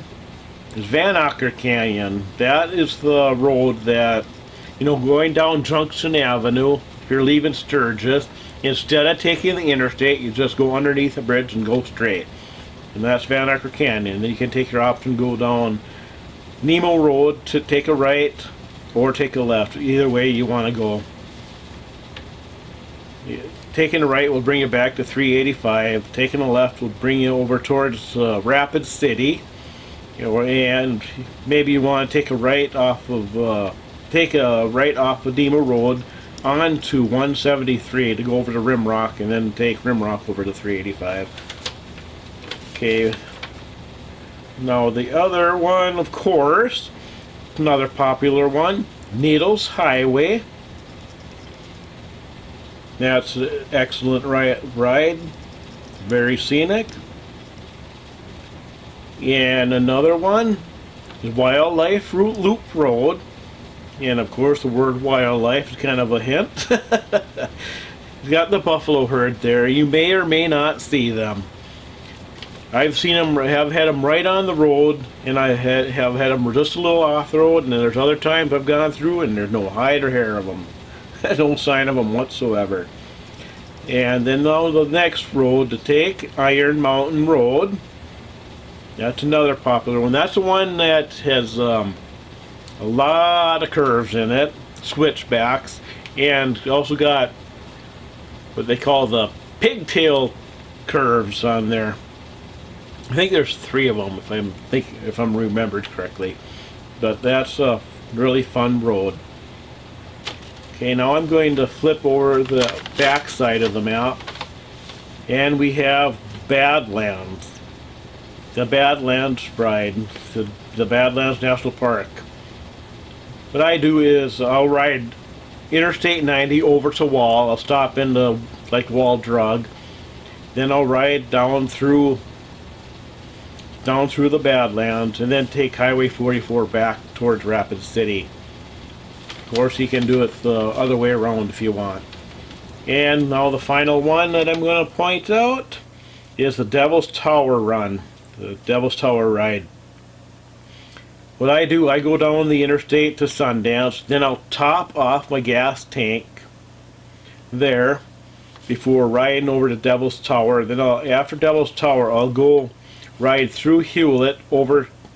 is Vanacker Canyon. That is the road that, you know, going down Junction Avenue, if you're leaving Sturgis, instead of taking the interstate, you just go underneath the bridge and go straight. And that's Vanacker Canyon. Then you can take your option, go down Nemo Road to take a right or take a left. Either way you want to go. Taking a right will bring you back to 385. Taking a left will bring you over towards Rapid City. You know, and maybe you want to take a right off of Nemo Road onto 173 to go over to Rimrock, and then take Rimrock over to 385. Okay. Now the other one, of course, another popular one, Needles Highway. That's an excellent ride, very scenic. And another one is Wildlife Loop Road. And of course the word wildlife is kind of a hint. It's got the buffalo herd there. You may or may not see them. I've seen them, have had them right on the road, and I have had them just a little off the road, and then there's other times I've gone through and there's no hide or hair of them. No sign of them whatsoever. And then now the next road to take, Iron Mountain Road. That's another popular one. That's the one that has a lot of curves in it, switchbacks, and also got what they call the pigtail curves on there. I think there's 3 of them if I'm remembered correctly. But that's a really fun road. Okay, now I'm going to flip over the back side of the map, and we have Badlands. The Badlands ride, the Badlands National Park. What I do is I'll ride Interstate 90 over to Wall. I'll stop into like Wall Drug. Then I'll ride down through the Badlands, and then take Highway 44 back towards Rapid City. Of course, you can do it the other way around if you want. And now the final one that I'm going to point out is the Devil's Tower run, the Devil's Tower ride. What I do, I go down the interstate to Sundance, then I'll top off my gas tank there before riding over to Devil's Tower. Then after Devil's Tower, I'll go ride through Hewlett,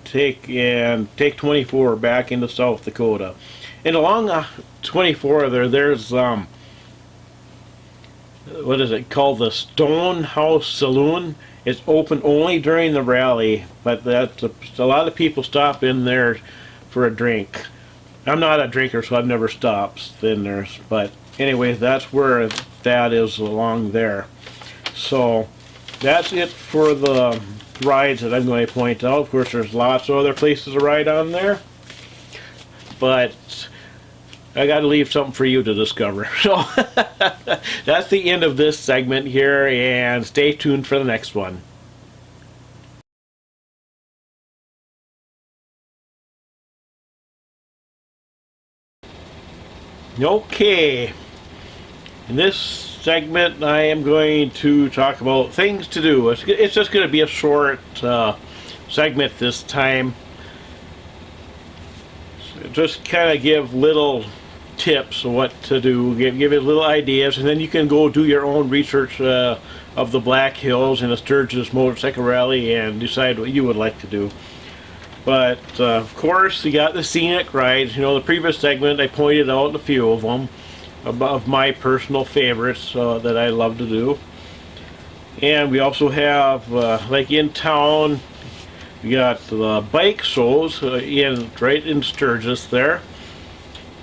take 24 back into South Dakota. And along 24 there's what is it called, the Stonehouse Saloon. It's open only during the rally, but that's a lot of people stop in there for a drink. I'm not a drinker, so I've never stopped in there, but anyways, that's where that is along there. So that's it for the rides that I'm going to point out. Of course, there's lots of other places to ride on there, but I got to leave something for you to discover. So that's the end of this segment here, and stay tuned for the next one. Okay, in this segment I am going to talk about things to do. It's just going to be a short segment this time. Just kind of give little tips of what to do, give it little ideas, and then you can go do your own research of the Black Hills and the Sturgis Motorcycle Rally and decide what you would like to do. But of course, you got the scenic rides. You know, the previous segment I pointed out a few of them, of my personal favorites that I love to do. And we also have, like in town, we got the bike shows right in Sturgis there.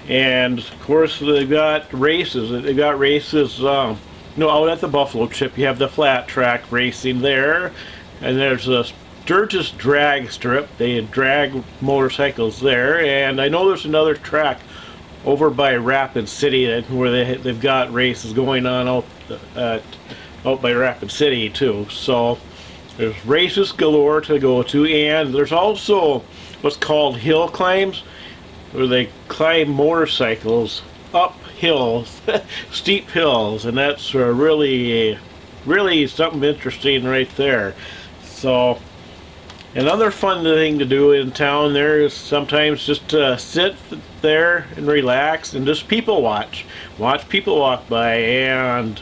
And of course, they've got races. They've got races, out at the Buffalo Chip. You have the flat track racing there, and there's a Sturgis drag strip. They drag motorcycles there, and I know there's another track over by Rapid City where they've got races going on out by Rapid City too. So there's races galore to go to, and there's also what's called hill climbs, where they climb motorcycles up hills, steep hills, and that's really something interesting right there. So another fun thing to do in town there is sometimes just to sit there and relax and just people watch people walk by and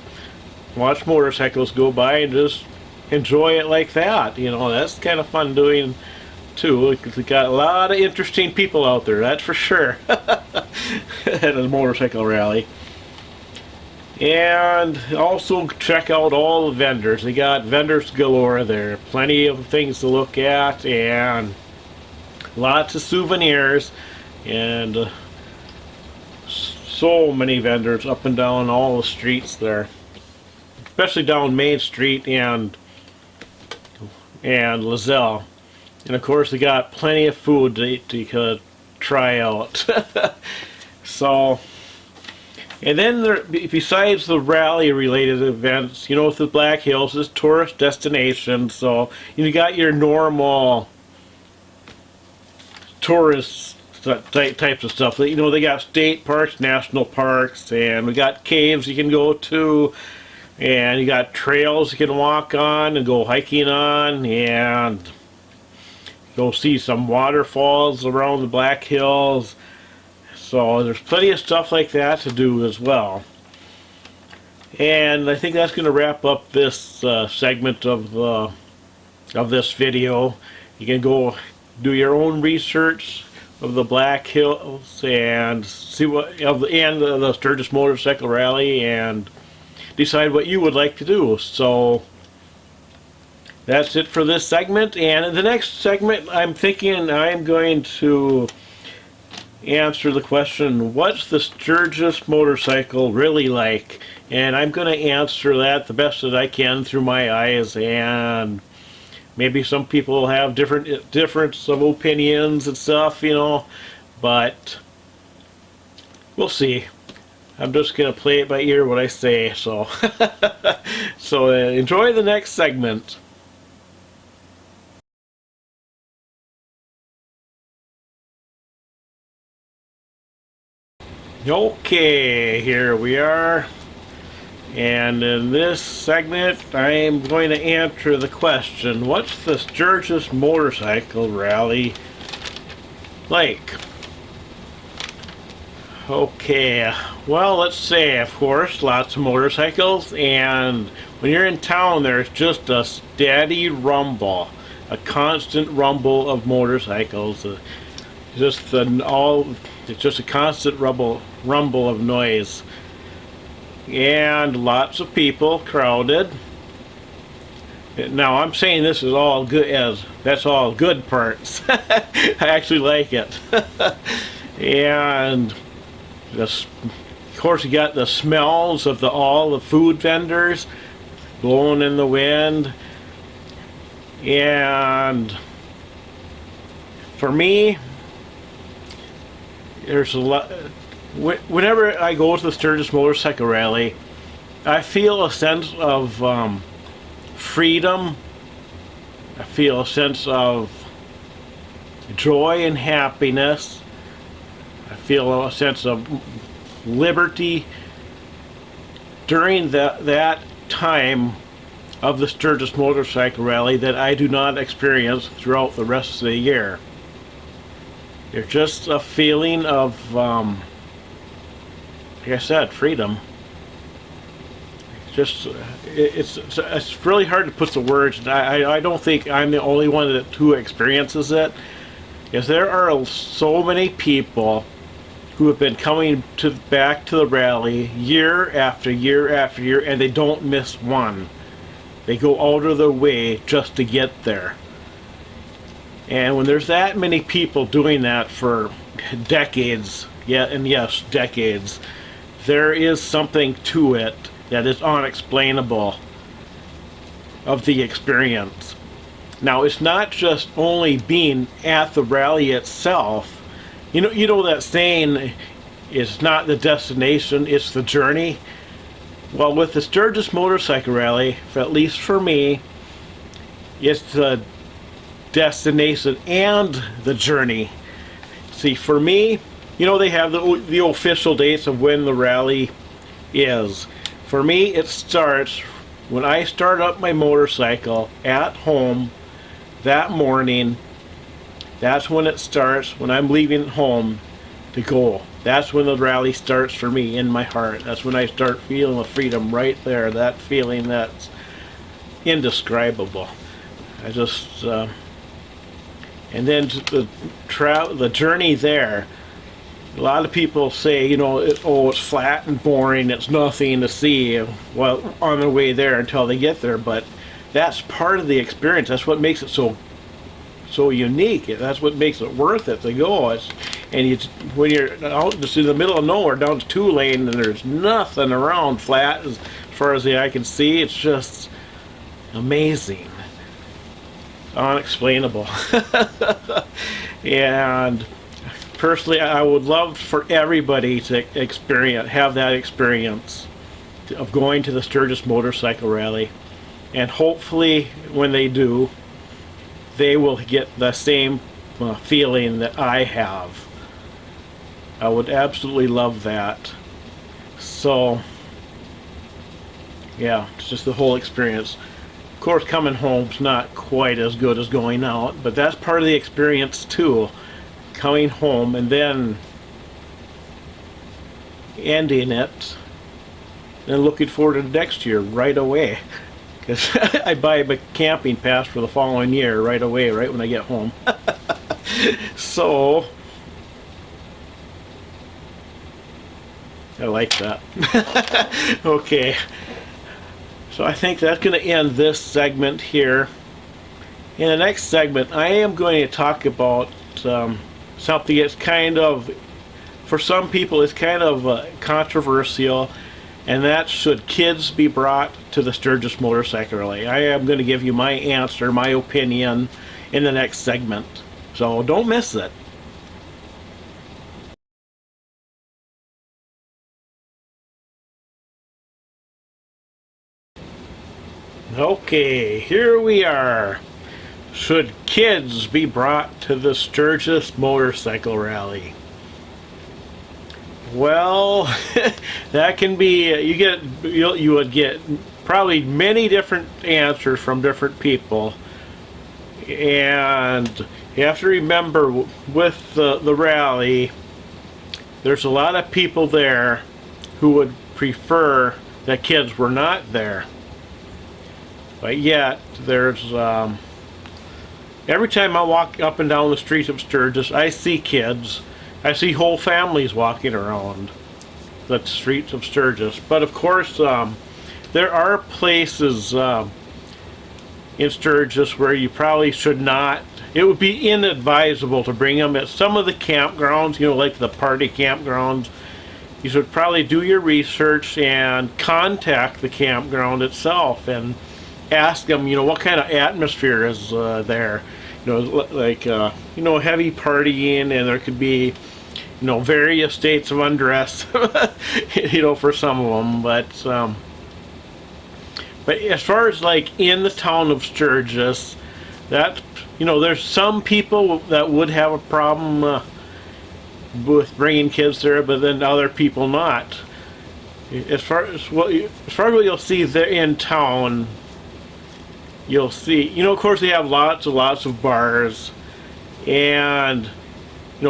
watch motorcycles go by and just enjoy it like that. You know, that's kind of fun doing too, because we got a lot of interesting people out there, that's for sure. At a motorcycle rally. And also check out all the vendors. They got vendors galore there, plenty of things to look at, and lots of souvenirs, and so many vendors up and down all the streets there, especially down Main Street and Lozelle. And of course, they got plenty of food to try out. So, and then there, besides the rally-related events, you know, with the Black Hills is tourist destination. So you got your normal tourist types of stuff. You know, they got state parks, national parks, and we got caves you can go to, and you got trails you can walk on and go hiking on, and go see some waterfalls around the Black Hills. So there's plenty of stuff like that to do as well. And I think that's going to wrap up this segment of this video. You can go do your own research of the Black Hills and see what and the Sturgis Motorcycle Rally and decide what you would like to do. So that's it for this segment, and in the next segment I'm thinking I'm going to answer the question, what's the Sturgis motorcycle really like? And I'm going to answer that the best that I can through my eyes, and maybe some people have difference of opinions and stuff, you know, but we'll see. I'm just going to play it by ear what I say, so so enjoy the next segment. Okay, here we are, and in this segment I am going to answer the question, what's the Sturgis Motorcycle Rally like? Okay, well, let's say, of course, lots of motorcycles, and when you're in town there's just a steady rumble, a constant rumble of motorcycles. It's just a constant rumble of noise, and lots of people crowded. Now I'm saying this is all good, that's all good parts. I actually like it. And of course you got the smells of all the food vendors blowing in the wind, and for me, there's a lot. Whenever I go to the Sturgis Motorcycle Rally, I feel a sense of freedom. I feel a sense of joy and happiness. I feel a sense of liberty during that time of the Sturgis Motorcycle Rally that I do not experience throughout the rest of the year. There's just a feeling of, like I said, freedom. It's really hard to put the words. I don't think I'm the only one who experiences it. Because there are so many people who have been coming back to the rally year after year after year, and they don't miss one. They go out of their way just to get there. And when there's that many people doing that for decades, decades, there is something to it that is unexplainable of the experience. Now, it's not just only being at the rally itself. You know that saying, it's not the destination, it's the journey. Well, with the Sturgis Motorcycle Rally, at least for me, it's the destination and the journey. See, for me, they have the official dates of when the rally is. For me, it starts when I start up my motorcycle at home that morning. That's when it starts, when I'm leaving home to go. That's when the rally starts for me in my heart. That's when I start feeling the freedom right there. That feeling that's indescribable. I just, and then the journey there. A lot of people say, it's flat and boring. It's nothing to see. Well, on the way there until they get there, but that's part of the experience. That's what makes it so unique. That's what makes it worth it to go. When you're out just in the middle of nowhere, down to 2-lane, and there's nothing around, flat as far as the eye can see. It's just amazing, unexplainable. And personally, I would love for everybody to have that experience of going to the Sturgis Motorcycle Rally. And hopefully, when they do, they will get the same feeling that I have. I would absolutely love that. So, yeah, it's just the whole experience. Of course, coming home's not quite as good as going out, but that's part of the experience too. Coming home and then ending it and looking forward to the next year right away. Because I buy a camping pass for the following year right away, right when I get home. So, I like that. Okay. So I think that's going to end this segment here. In the next segment, I am going to talk about something that's kind of, for some people, it's kind of controversial. And that's, should kids be brought to the Sturgis Motorcycle Rally? I am going to give you my answer, my opinion, in the next segment. So don't miss it. Okay, here we are. Should kids be brought to the Sturgis Motorcycle Rally? Well, that can be, you would get probably many different answers from different people. And you have to remember, with the rally, there's a lot of people there who would prefer that kids were not there. But yet, there's, every time I walk up and down the streets of Sturgis, I see kids. I see whole families walking around the streets of Sturgis. But of course, there are places in Sturgis where you probably should not. It would be inadvisable to bring them at some of the campgrounds, like the party campgrounds. You should probably do your research and contact the campground itself and ask them, what kind of atmosphere is there. Heavy partying, and there could be, various states of undress, for some of them. But as far as like in the town of Sturgis, that there's some people that would have a problem with bringing kids there, but then other people not. As far as what you'll see there in town, you'll see, of course they have lots of bars, and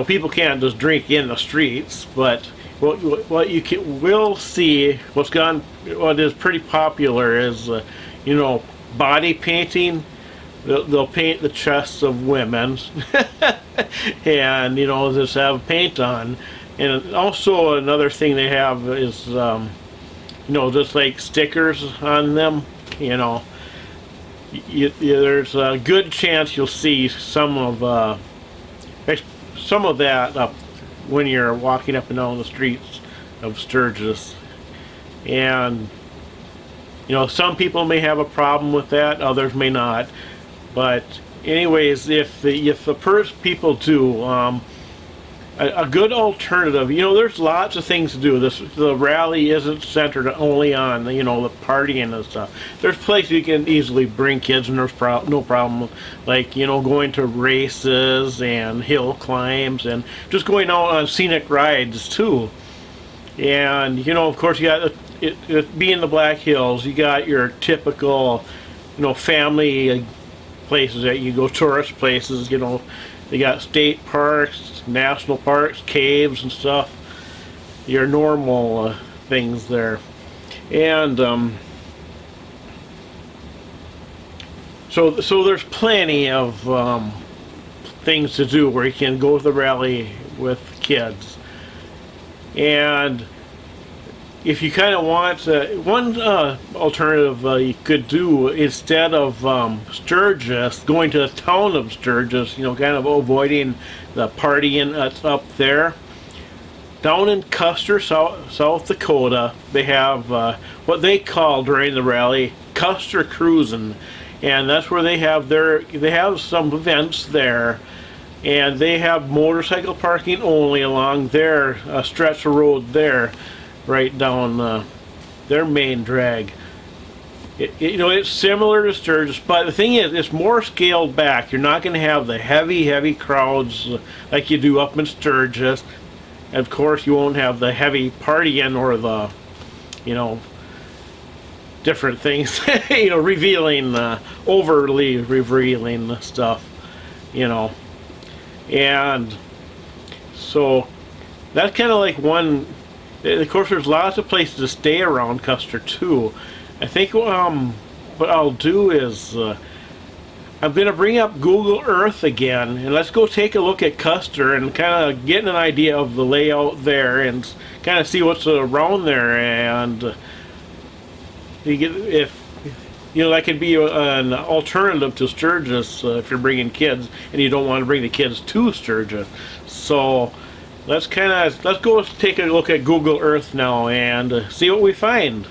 people can't just drink in the streets, but what will see, what is pretty popular is, body painting. They'll paint the chests of women, and just have paint on. And also another thing they have is, just like stickers on them. There's a good chance you'll see some of that up when you're walking up and down the streets of Sturgis. And some people may have a problem with that, others may not. But anyways, if the first people do, a good alternative, there's lots of things to do. The rally isn't centered only on the partying and stuff. There's places you can easily bring kids, and there's no problem, like going to races and hill climbs, and just going out on scenic rides too. And of course, you got it being the Black Hills, you got your typical family places that you go, tourist places. They got state parks, national parks, caves and stuff, your normal things there. And so there's plenty of things to do where you can go to the rally with kids. And if you kind of want one alternative you could do, instead of Sturgis, going to the town of Sturgis, kind of avoiding the partying that's up there. Down in Custer, South Dakota, they have what they call during the rally Custer Cruising, and that's where they have some events there, and they have motorcycle parking only along their stretch of road there, right down their main drag. It's similar to Sturgis, but the thing is, it's more scaled back. You're not going to have the heavy crowds like you do up in Sturgis. And of course, you won't have the heavy partying or the, different things, overly revealing stuff, And so that's kind of like one. Of course, there's lots of places to stay around Custer too. I think what I'll do is I'm going to bring up Google Earth again, and let's go take a look at Custer and kind of get an idea of the layout there and kind of see what's around there. And if that could be an alternative to Sturgis if you're bringing kids and you don't want to bring the kids to Sturgis. So let's go take a look at Google Earth now and see what we find.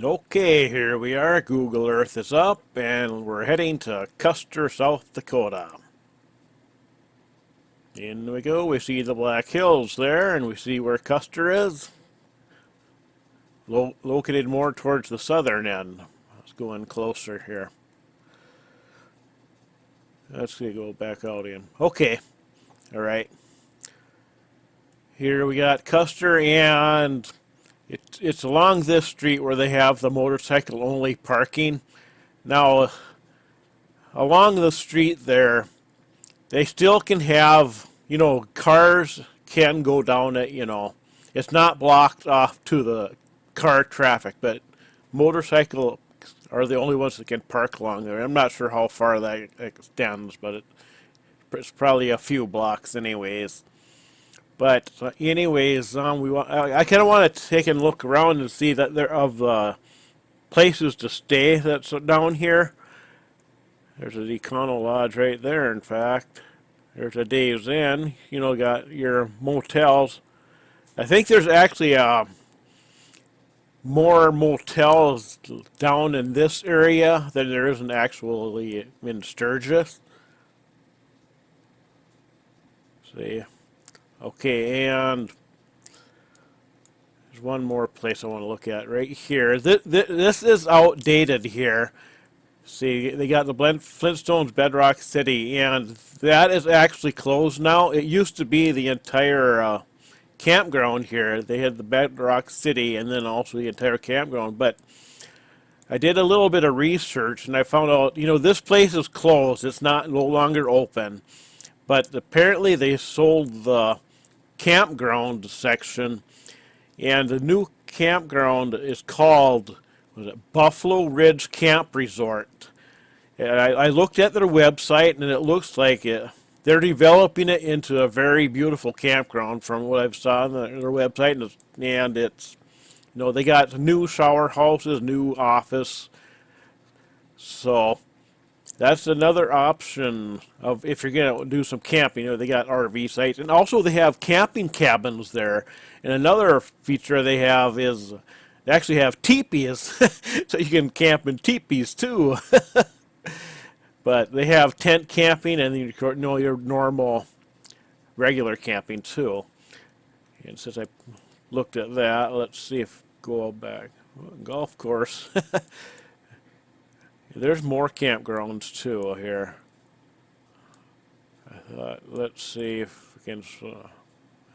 Okay, here we are. Google Earth is up, and we're heading to Custer, South Dakota. In we go. We see the Black Hills there, and we see where Custer is. Located more towards the southern end. Let's go in closer here. Let's go back out in. Okay. All right. Here we got Custer, and it's along this street where they have the motorcycle only parking. Now, along the street there, they still can have, cars can go down it, It's not blocked off to the car traffic, but motorcycle are the only ones that can park along there. I'm not sure how far that extends, but it's probably a few blocks anyways. But anyways, I kind of want to take a look around and see that there of places to stay that's down here. There's a Econo Lodge right there, in fact. There's a Dave's Inn. Got your motels. I think there's actually more motels down in this area than there isn't actually in Sturgis. See. Okay, and there's one more place I want to look at right here. This is outdated here. See, they got the Flintstones Bedrock City, and that is actually closed now. It used to be the entire campground here. They had the Bedrock City and then also the entire campground. But I did a little bit of research, and I found out, this place is closed. It's no longer open. But apparently they sold the campground section, and the new campground is called, was it Buffalo Ridge Camp Resort. And I looked at their website, and it looks like they're developing it into a very beautiful campground from what I've saw on their website, and it's they got new shower houses, new office, so that's another option of if you're going to do some camping. They got RV sites, and also they have camping cabins there. And another feature they have is they actually have teepees, so you can camp in teepees too. But they have tent camping and your normal regular camping too. And since I looked at that, let's see if go back. Golf course. There's more campgrounds too here. Let's see if we can.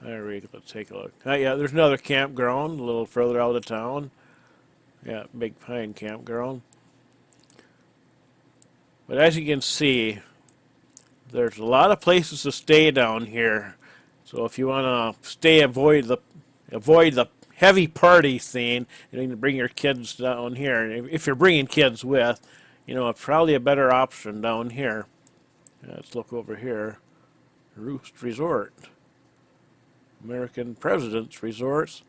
Let's take a look. Yeah, there's another campground a little further out of town. Yeah, Big Pine Campground. But as you can see, there's a lot of places to stay down here. So if you want to avoid the heavy party scene, you can bring your kids down here. If you're bringing kids with, it's probably a better option down here. Let's look over here. Roost Resort. American Presidents Resorts.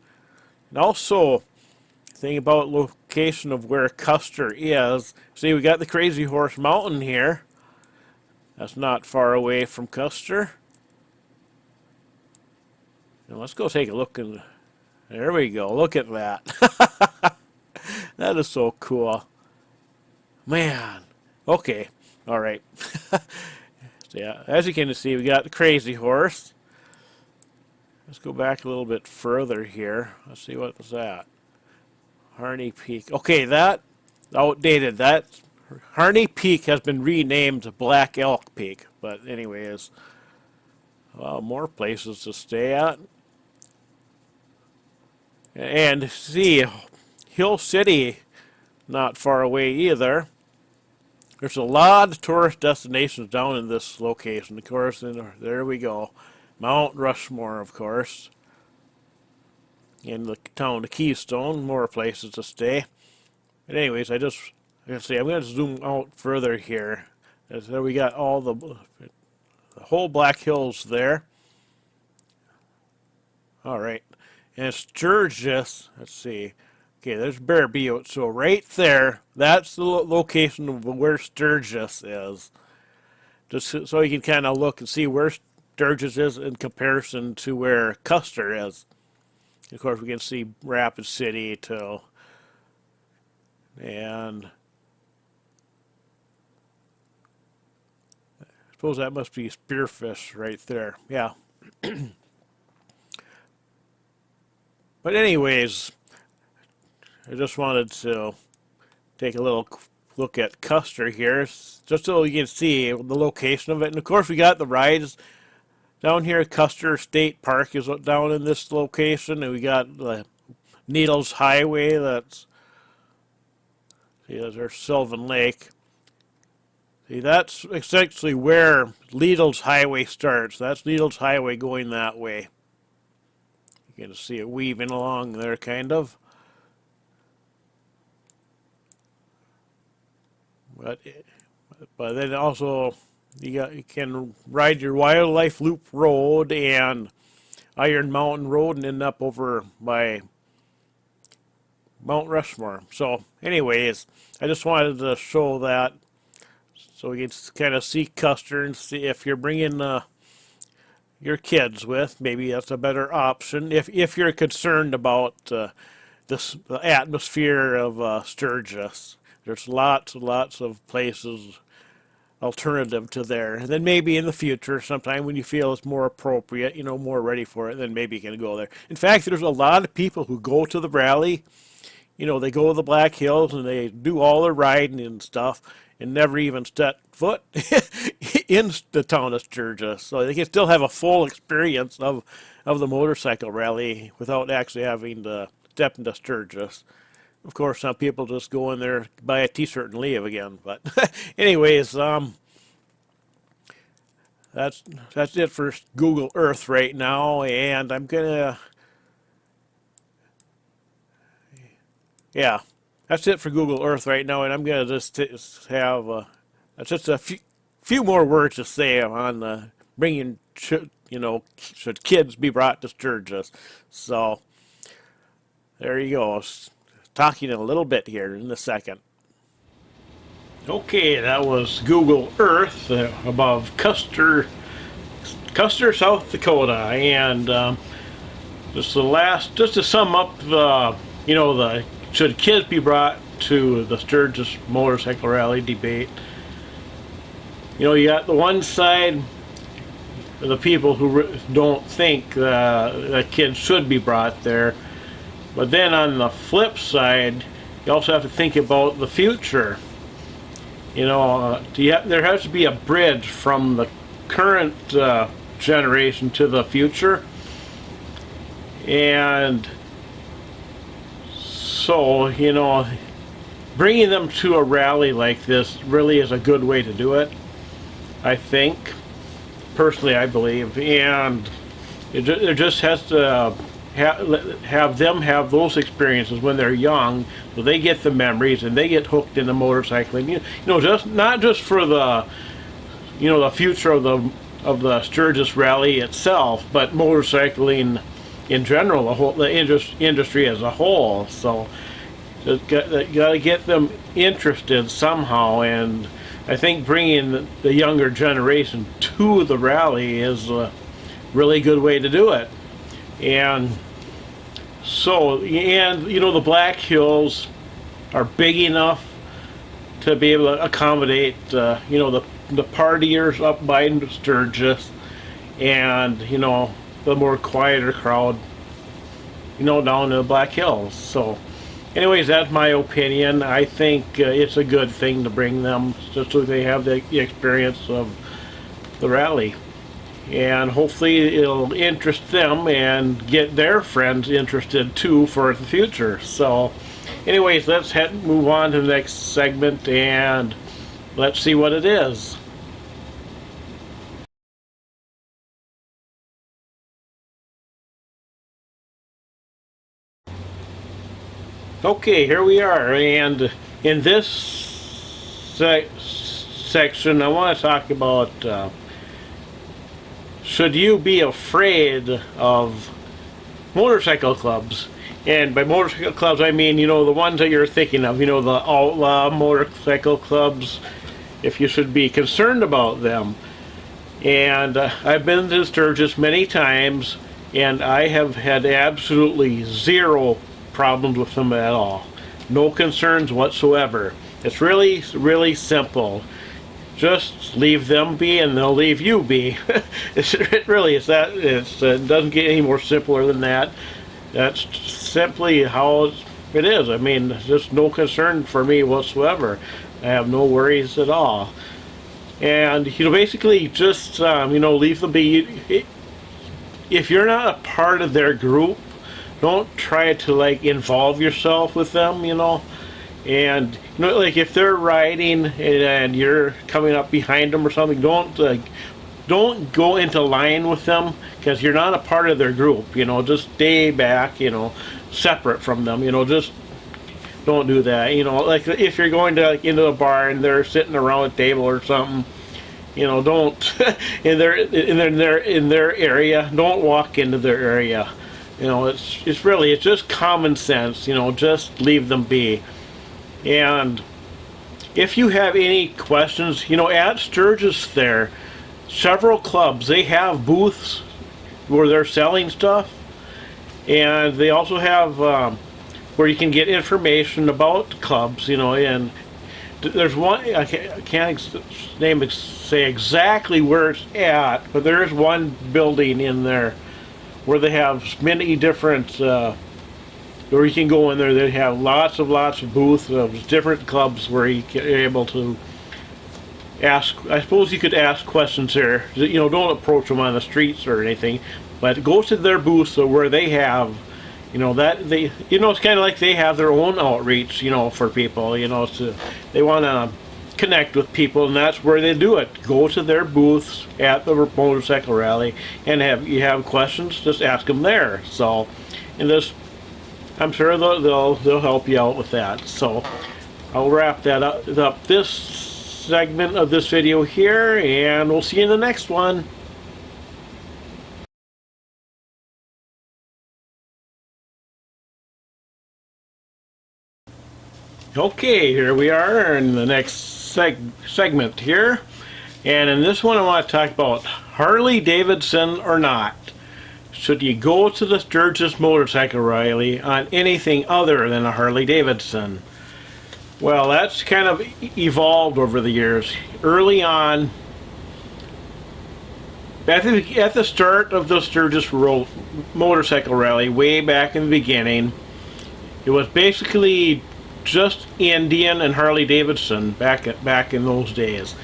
And also, thing about location of where Custer is. See, we got the Crazy Horse Mountain here. That's not far away from Custer. Now let's go take a look, and there we go. Look at that. That is so cool. Man. Okay. All right. So yeah, as you can see, we got the Crazy Horse. Let's go back a little bit further here. Let's see what was that. Harney Peak. Okay, that outdated. That Harney Peak has been renamed Black Elk Peak. But anyways, well, more places to stay at. And see, Hill City, not far away either. There's a lot of tourist destinations down in this location. Of course, and there we go. Mount Rushmore, of course. In the town of Keystone, more places to stay. But anyways, I'm going to zoom out further here. So we got all the whole Black Hills there. All right. And Sturgis, let's see. Okay, there's Bear Butte. So right there, that's the location of where Sturgis is. Just so you can kind of look and see where Sturgis is in comparison to where Custer is. Of course, we can see Rapid City too. And I suppose that must be Spearfish right there. Yeah. But anyways, I just wanted to take a little look at Custer here, just so you can see the location of it. And of course, we got the rides down here. Custer State Park is down in this location, and we got the Needles Highway. That's there's our Sylvan Lake. See, that's essentially where Needles Highway starts. That's Needles Highway going that way. You can see it weaving along there, kind of. But then also you can ride your Wildlife Loop Road and Iron Mountain Road and end up over by Mount Rushmore. So anyways, I just wanted to show that so we can kind of see Custer and see if you're bringing your kids with, maybe that's a better option if you're concerned about the atmosphere of Sturgis. There's lots and lots of places alternative to there. And then maybe in the future, sometime when you feel it's more appropriate, you know, more ready for it, then maybe you can go there. In fact, there's a lot of people who go to the rally. You know, they go to the Black Hills and they do all their riding and stuff and never even step foot in the town of Sturgis. So they can still have a full experience of the motorcycle rally without actually having to step into Sturgis. Of course, some people just go in there, buy a T-shirt, and leave again. But, anyways, that's it for Google Earth right now, and I'm gonna, yeah, that's it for Google Earth right now, and I'm gonna just have just a few more words to say on bringing, you know, should kids be brought to Sturgis. So there you go. Talking a little bit here in a second. Okay, that was Google Earth above Custer, South Dakota, and just to sum up the, you know, the should kids be brought to the Sturgis motorcycle rally debate. You know, you got the one side, the people who don't think that kids should be brought there. But then on the flip side, you also have to think about the future. You know, there has to be a bridge from the current generation to the future. And so, you know, bringing them to a rally like this really is a good way to do it, I think. Personally, I believe. And it just has to have them have those experiences when they're young, so they get the memories and they get hooked into motorcycling. You know, just not just for the, you know, the future of the Sturgis rally itself, but motorcycling in general, the industry as a whole. So you got to get them interested somehow, and I think bringing the younger generation to the rally is a really good way to do it. And so, and you know, the Black Hills are big enough to be able to accommodate, you know, the partiers up by Sturgis, and you know, the more quieter crowd, you know, down in the Black Hills. So, anyways, that's my opinion. I think it's a good thing to bring them just so they have the experience of the rally. And hopefully it'll interest them and get their friends interested too for the future. So anyways, let's move on to the next segment and let's see what it is. Okay, here we are, and in this section I want to talk about should you be afraid of motorcycle clubs? And by motorcycle clubs, I mean, you know, the ones that you're thinking of, you know, the outlaw motorcycle clubs, if you should be concerned about them. And I've been to Sturgis many times, and I have had absolutely zero problems with them at all. No concerns whatsoever. It's really, really simple. Just leave them be and they'll leave you be. It really is that. It doesn't get any more simpler than that. That's simply how it is. I mean, just no concern for me whatsoever. I have no worries at all. And, you know, basically just, you know, leave them be. If you're not a part of their group, don't try to, like, involve yourself with them, you know. And you know, like if they're riding and you're coming up behind them or something, don't go into line with them, because you're not a part of their group. You know, just stay back. You know, separate from them. You know, just don't do that. You know, like if you're going to into a bar and they're sitting around a table or something, you know, don't in their area. Don't walk into their area. You know, it's just common sense. You know, just leave them be. And if you have any questions, you know, at Sturgis there, several clubs, they have booths where they're selling stuff, and they also have where you can get information about clubs, you know, and there's one, I can't say exactly where it's at, but there is one building in there where they have many different, where you can go in there. They have lots of booths of different clubs where you're able to ask. I suppose you could ask questions there. You know, don't approach them on the streets or anything, but go to their booths where they have, you know, that they, you know, it's kind of like they have their own outreach, you know, for people, you know, so they want to connect with people, and that's where they do it. Go to their booths at the motorcycle rally, and you have questions, just ask them there. So, and this, I'm sure they'll help you out with that. So, I'll wrap that up this segment of this video here, and we'll see you in the next one. Okay, here we are in the next segment here, and in this one I want to talk about Harley Davidson or not. Should you go to the Sturgis motorcycle rally on anything other than a Harley Davidson? Well, that's kind of evolved over the years. Early on, at the start of the Sturgis motorcycle rally, way back in the beginning, it was basically just Indian and Harley Davidson back in those days.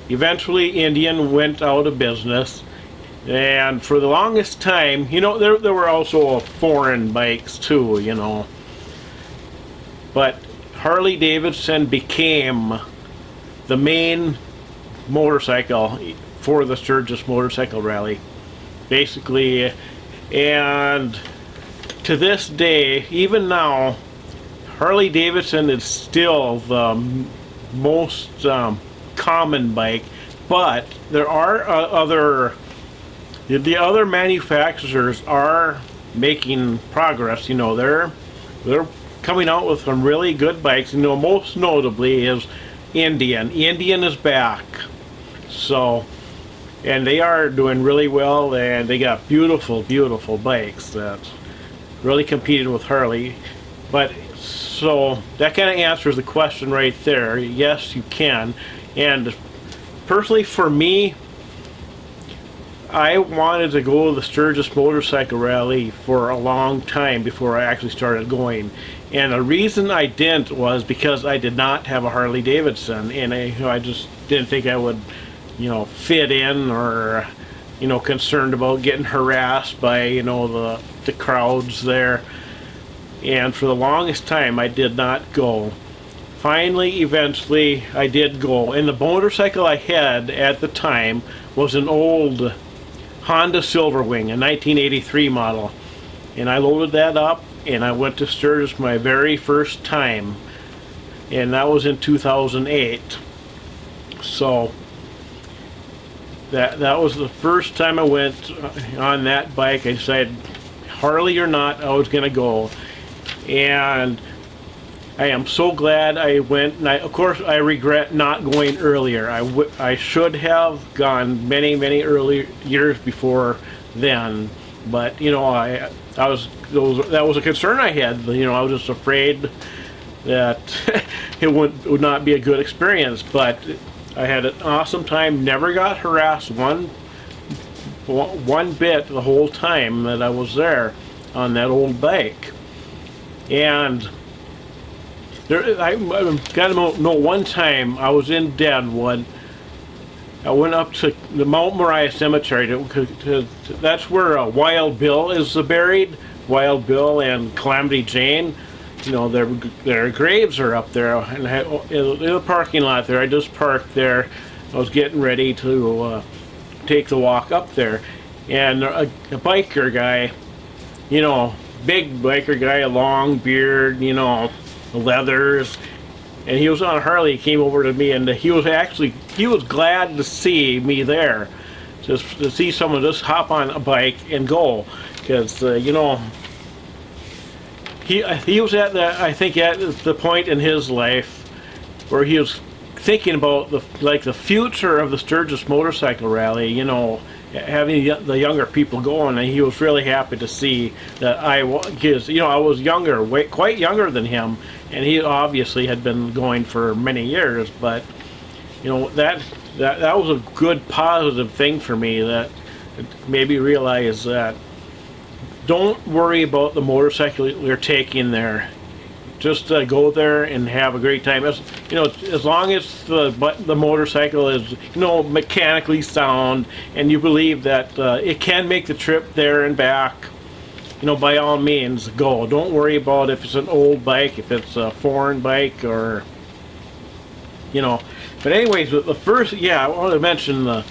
Eventually, Indian went out of business, and for the longest time, you know, there were also foreign bikes too, you know. But Harley Davidson became the main motorcycle for the Sturgis motorcycle rally, basically. And to this day, even now, Harley Davidson is still the most common bike, but there are the other manufacturers are making progress. You know, they're coming out with some really good bikes. You know, most notably is Indian. Indian is back, so, and they are doing really well, and they got beautiful bikes that really competed with Harley. But so that kind of answers the question right there. Yes, you can. And personally, for me, I wanted to go to the Sturgis motorcycle rally for a long time before I actually started going. And the reason I didn't was because I did not have a Harley Davidson, and I just didn't think I would, you know, fit in, or, you know, concerned about getting harassed by, you know, the crowds there. And for the longest time I did not go. Finally, eventually, I did go. And the motorcycle I had at the time was an old Honda Silverwing, a 1983 model. And I loaded that up, and I went to Sturgis my very first time. And that was in 2008. So, that was the first time I went on that bike. I decided, Harley or not, I was going to go. And I am so glad I went, and of course I regret not going earlier. I should have gone many early years before then, but you know, that was a concern I had. You know, I was just afraid that it would not be a good experience. But I had an awesome time. Never got harassed one bit the whole time that I was there on that old bike. And I got to know one time I was in Deadwood. I went up to the Mount Moriah Cemetery. That's where Wild Bill is buried. Wild Bill and Calamity Jane. You know, their graves are up there. And in the parking lot there, I just parked there. I was getting ready to take the walk up there. And a biker guy, you know, big biker guy, a long beard, you know, leathers, and he was on a Harley. He came over to me, and he was glad to see me there, just to see someone just hop on a bike and go, because you know, he was at I think at the point in his life where he was thinking about the future of the Sturgis motorcycle rally. You know, having the younger people going, and he was really happy to see that because I was younger, quite younger than him, and he obviously had been going for many years. But that was a good positive thing for me, that it made me realize that don't worry about the motorcycle you're taking there. Just go there and have a great time. As long as the motorcycle is mechanically sound, and you believe that it can make the trip there and back, by all means go. Don't worry about if it's an old bike, if it's a foreign bike, or But anyways, the first, I want to mention of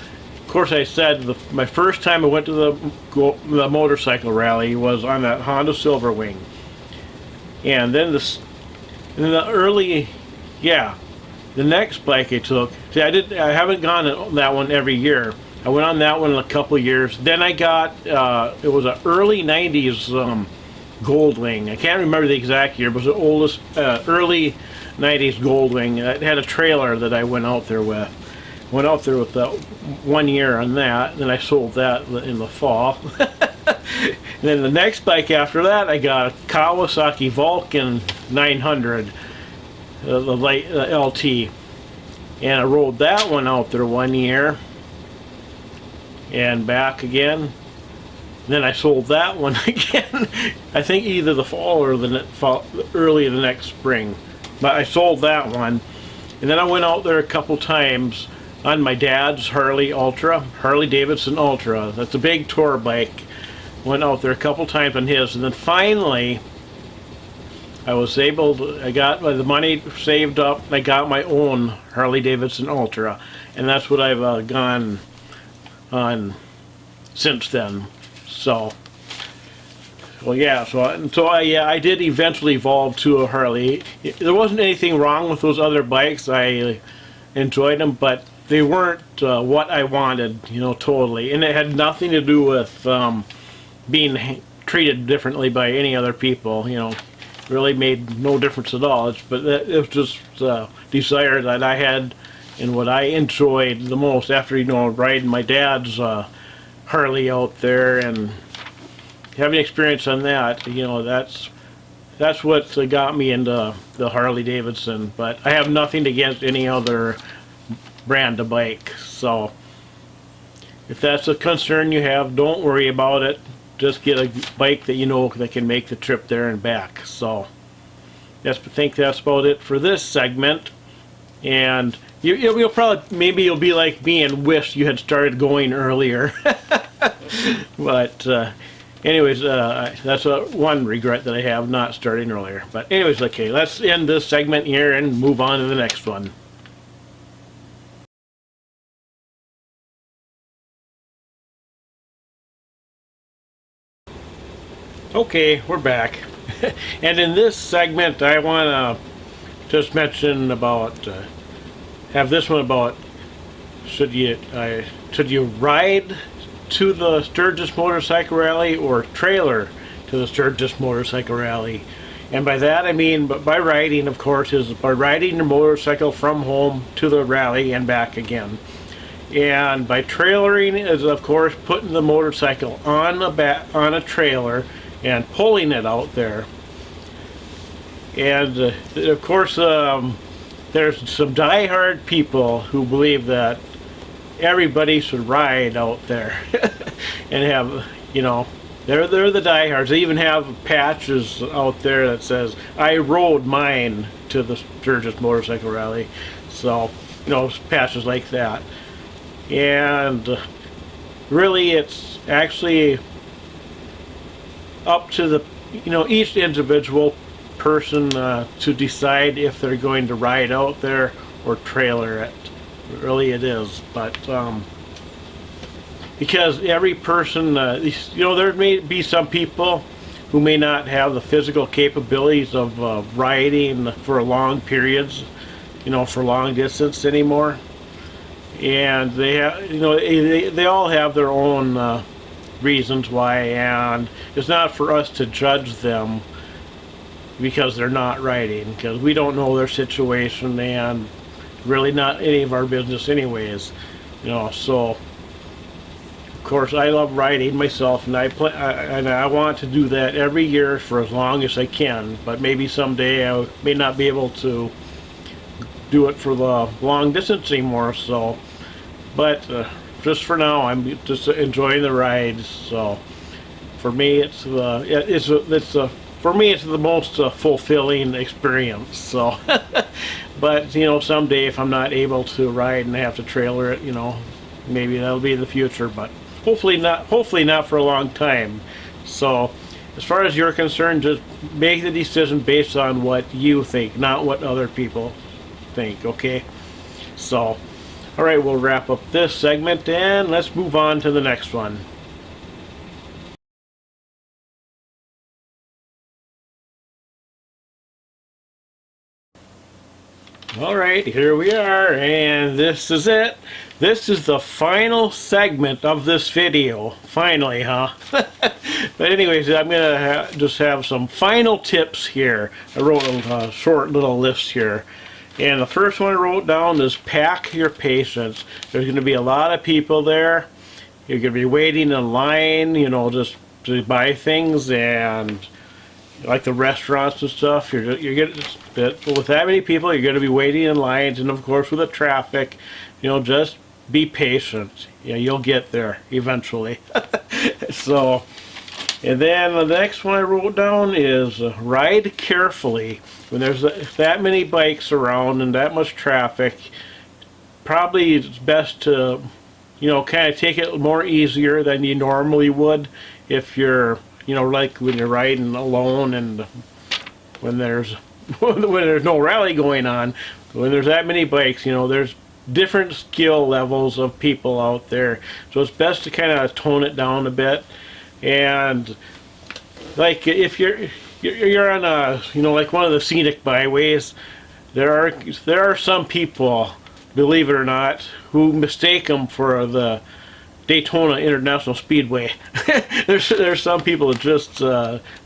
course, I said my first time I went to the motorcycle rally was on that Honda Silverwing. And then the next bike I took, see, I haven't gone on that one every year. I went on that one in a couple of years. Then I got, it was an early 90s Goldwing. I can't remember the exact year, but it was the oldest, early 90s Goldwing. It had a trailer that I went out there with. Went out there with 1 year on that, then I sold that in the fall. And then the next bike after that, I got a Kawasaki Vulcan 900, the LT, and I rode that one out there 1 year and back again. And then I sold that one again. I think either the fall or early the next spring, but I sold that one. And then I went out there a couple times on my dad's Harley Davidson Ultra. That's a big tour bike. Went out there a couple times on his, and then finally I was able to, I got the money saved up, I got my own Harley Davidson Ultra, and that's what I've gone on since then. So I did eventually evolve to a Harley. There wasn't anything wrong with those other bikes. I enjoyed them, but they weren't what I wanted, totally. And it had nothing to do with being treated differently by any other people, really made no difference at all. But it was just desire that I had, and what I enjoyed the most after, riding my dad's Harley out there and having experience on that, that's what got me into the Harley Davidson. But I have nothing against any other brand of bike. So if that's a concern you have, don't worry about it. Just get a bike that that can make the trip there and back. So I think that's about it for this segment. And you'll probably, maybe you'll be like me and wish you had started going earlier. But anyways, that's one regret that I have, not starting earlier. But anyways, okay, let's end this segment here and move on to the next one. Okay, we're back. And in this segment, I want to just mention about, have this one about, should you ride to the Sturgis Motorcycle Rally or trailer to the Sturgis Motorcycle Rally? And by that I mean, by riding, of course, is by riding your motorcycle from home to the rally and back again. And by trailering is, of course, putting the motorcycle on a trailer and pulling it out there. And of course, there's some die-hard people who believe that everybody should ride out there and have, they're the diehards. They even have patches out there that says, "I rode mine to the Sturgis Motorcycle Rally." So, patches like that. And really, it's actually up to the each individual person to decide if they're going to ride out there or trailer it. Really it is. But because every person, there may be some people who may not have the physical capabilities of riding for long periods, for long distance anymore, and they have, they all have their own reasons why, and it's not for us to judge them because they're not riding, because we don't know their situation, and really not any of our business anyways. So of course, I love riding myself, and I want to do that every year for as long as I can. But maybe someday I may not be able to do it for the long distance anymore. So, but just for now, I'm just enjoying the rides. So, for me, for me, it's the most fulfilling experience. So, but you know, someday if I'm not able to ride and I have to trailer it, you know, maybe that'll be in the future. But hopefully not. Hopefully not for a long time. So, as far as you're concerned, just make the decision based on what you think, not what other people think. Okay. So, all right, we'll wrap up this segment and let's move on to the next one. Alright, here we are, and this is it. This is the final segment of this video. Finally, huh? But anyways, I'm going to just have some final tips here. I wrote a short little list here. And the first one I wrote down is pack your patience. There's going to be a lot of people there. You're going to be waiting in line, you know, just to buy things, and like the restaurants and stuff, you're getting, with that many people, you're going to be waiting in lines, and of course with the traffic, you know, just be patient. You know, you'll get there eventually. So, and then the next one I wrote down is ride carefully. When there's that many bikes around and that much traffic, probably it's best to, you know, kind of take it more easier than you normally would if you're, you know, like when you're riding alone and when there's when there's no rally going on. When there's that many bikes, you know, there's different skill levels of people out there, so it's best to kind of tone it down a bit. And like if you're on a, you know, like one of the scenic byways, there are some people, believe it or not, who mistake them for the Daytona International Speedway. there's some people that just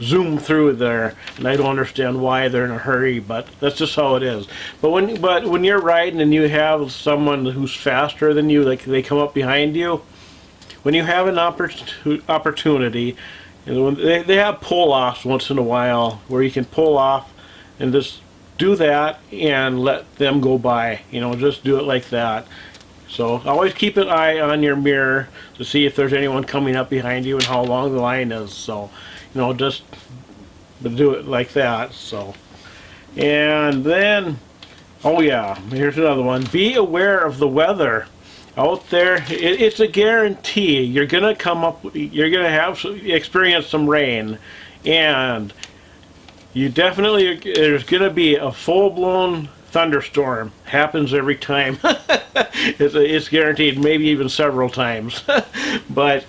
zoom through there, and I don't understand why they're in a hurry, but that's just how it is. But when you're riding and you have someone who's faster than you, like they come up behind you, when you have an opportunity, you know, they have pull-offs once in a while where you can pull off and just do that and let them go by. You know, just do it like that. So always keep an eye on your mirror to see if there's anyone coming up behind you and how long the line is. So, you know, just do it like that. So, and then, oh yeah, here's another one. Be aware of the weather out there. It's a guarantee you're gonna you're gonna experience some rain, and there's gonna be a full-blown thunderstorm. Happens every time. It's guaranteed, maybe even several times. But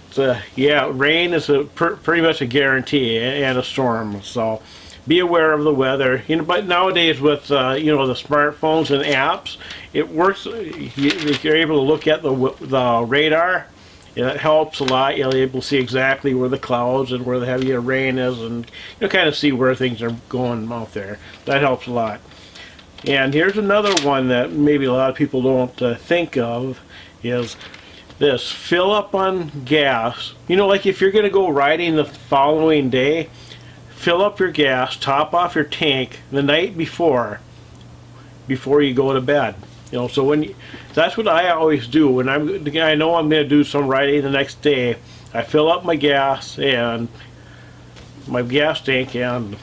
yeah, rain is pretty much a guarantee, and a storm. So be aware of the weather. You know, but nowadays with you know, the smartphones and apps, it works. You're able to look at the radar. It helps a lot. You're able to see exactly where the clouds and where the heavier rain is, and you know, kind of see where things are going out there. That helps a lot. And here's another one that maybe a lot of people don't think of, is this: fill up on gas. You know, like if you're going to go riding the following day, fill up your gas, top off your tank the night before you go to bed. You know, so that's what I always do when I know I'm going to do some riding the next day. I fill up my gas and my gas tank, and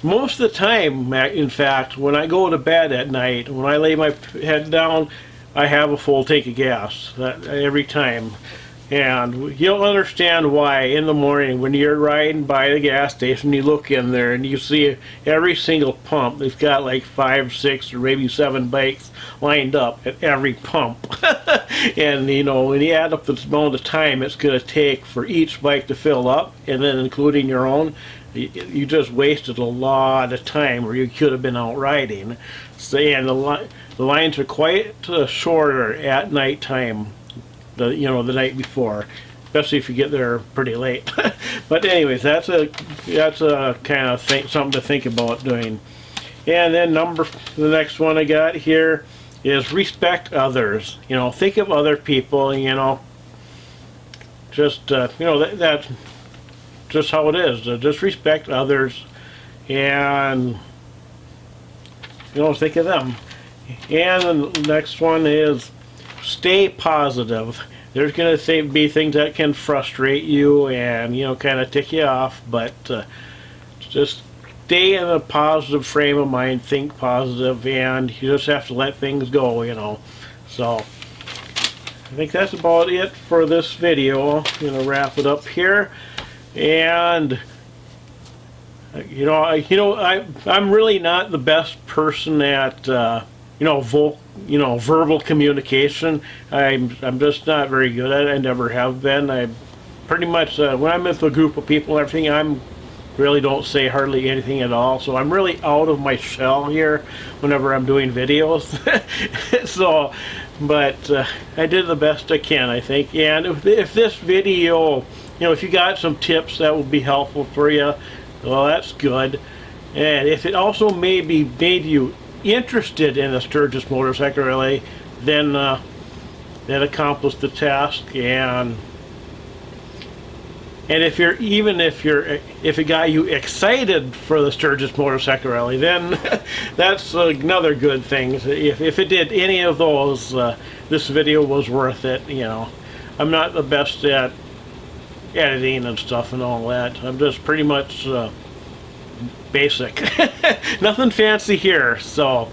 most of the time, in fact, when I go to bed at night, when I lay my head down, I have a full tank of gas every time. And you'll understand why in the morning when you're riding by the gas station, you look in there and you see every single pump. They've got like 5, 6, or maybe 7 bikes lined up at every pump. And you know, when you add up the amount of time it's going to take for each bike to fill up, and then including your own, you just wasted a lot of time where you could have been out riding. So, and the lines are quite shorter at night time. The night before, especially if you get there pretty late. But anyways, that's a kind of something to think about doing. And then the next one I got here is respect others. You know, think of other people. You know, just you know, that's just how it is. Just respect others, and you know, think of them. And the next one is stay positive. There's going to be things that can frustrate you and, you know, kind of tick you off, but just stay in a positive frame of mind, think positive, and you just have to let things go, you know. So I think that's about it for this video. I'm going to wrap it up here. And I'm really not the best person at verbal communication. I'm just not very good at it. I never have been. I pretty much when I'm with a group of people and everything, I'm really don't say hardly anything at all. So I'm really out of my shell here whenever I'm doing videos. So, but I did the best I can, I think. And if this video, you know, if you got some tips that would be helpful for you, well, that's good. And if it also maybe made you interested in a Sturgis motorcycle rally, then that accomplished the task. And if it got you excited for the Sturgis motorcycle rally, then that's another good thing. If it did any of those, this video was worth it. You know, I'm not the best at editing and stuff and all that. I'm just pretty much basic. Nothing fancy here. So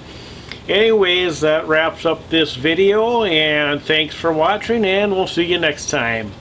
anyways, that wraps up this video, and thanks for watching, and we'll see you next time.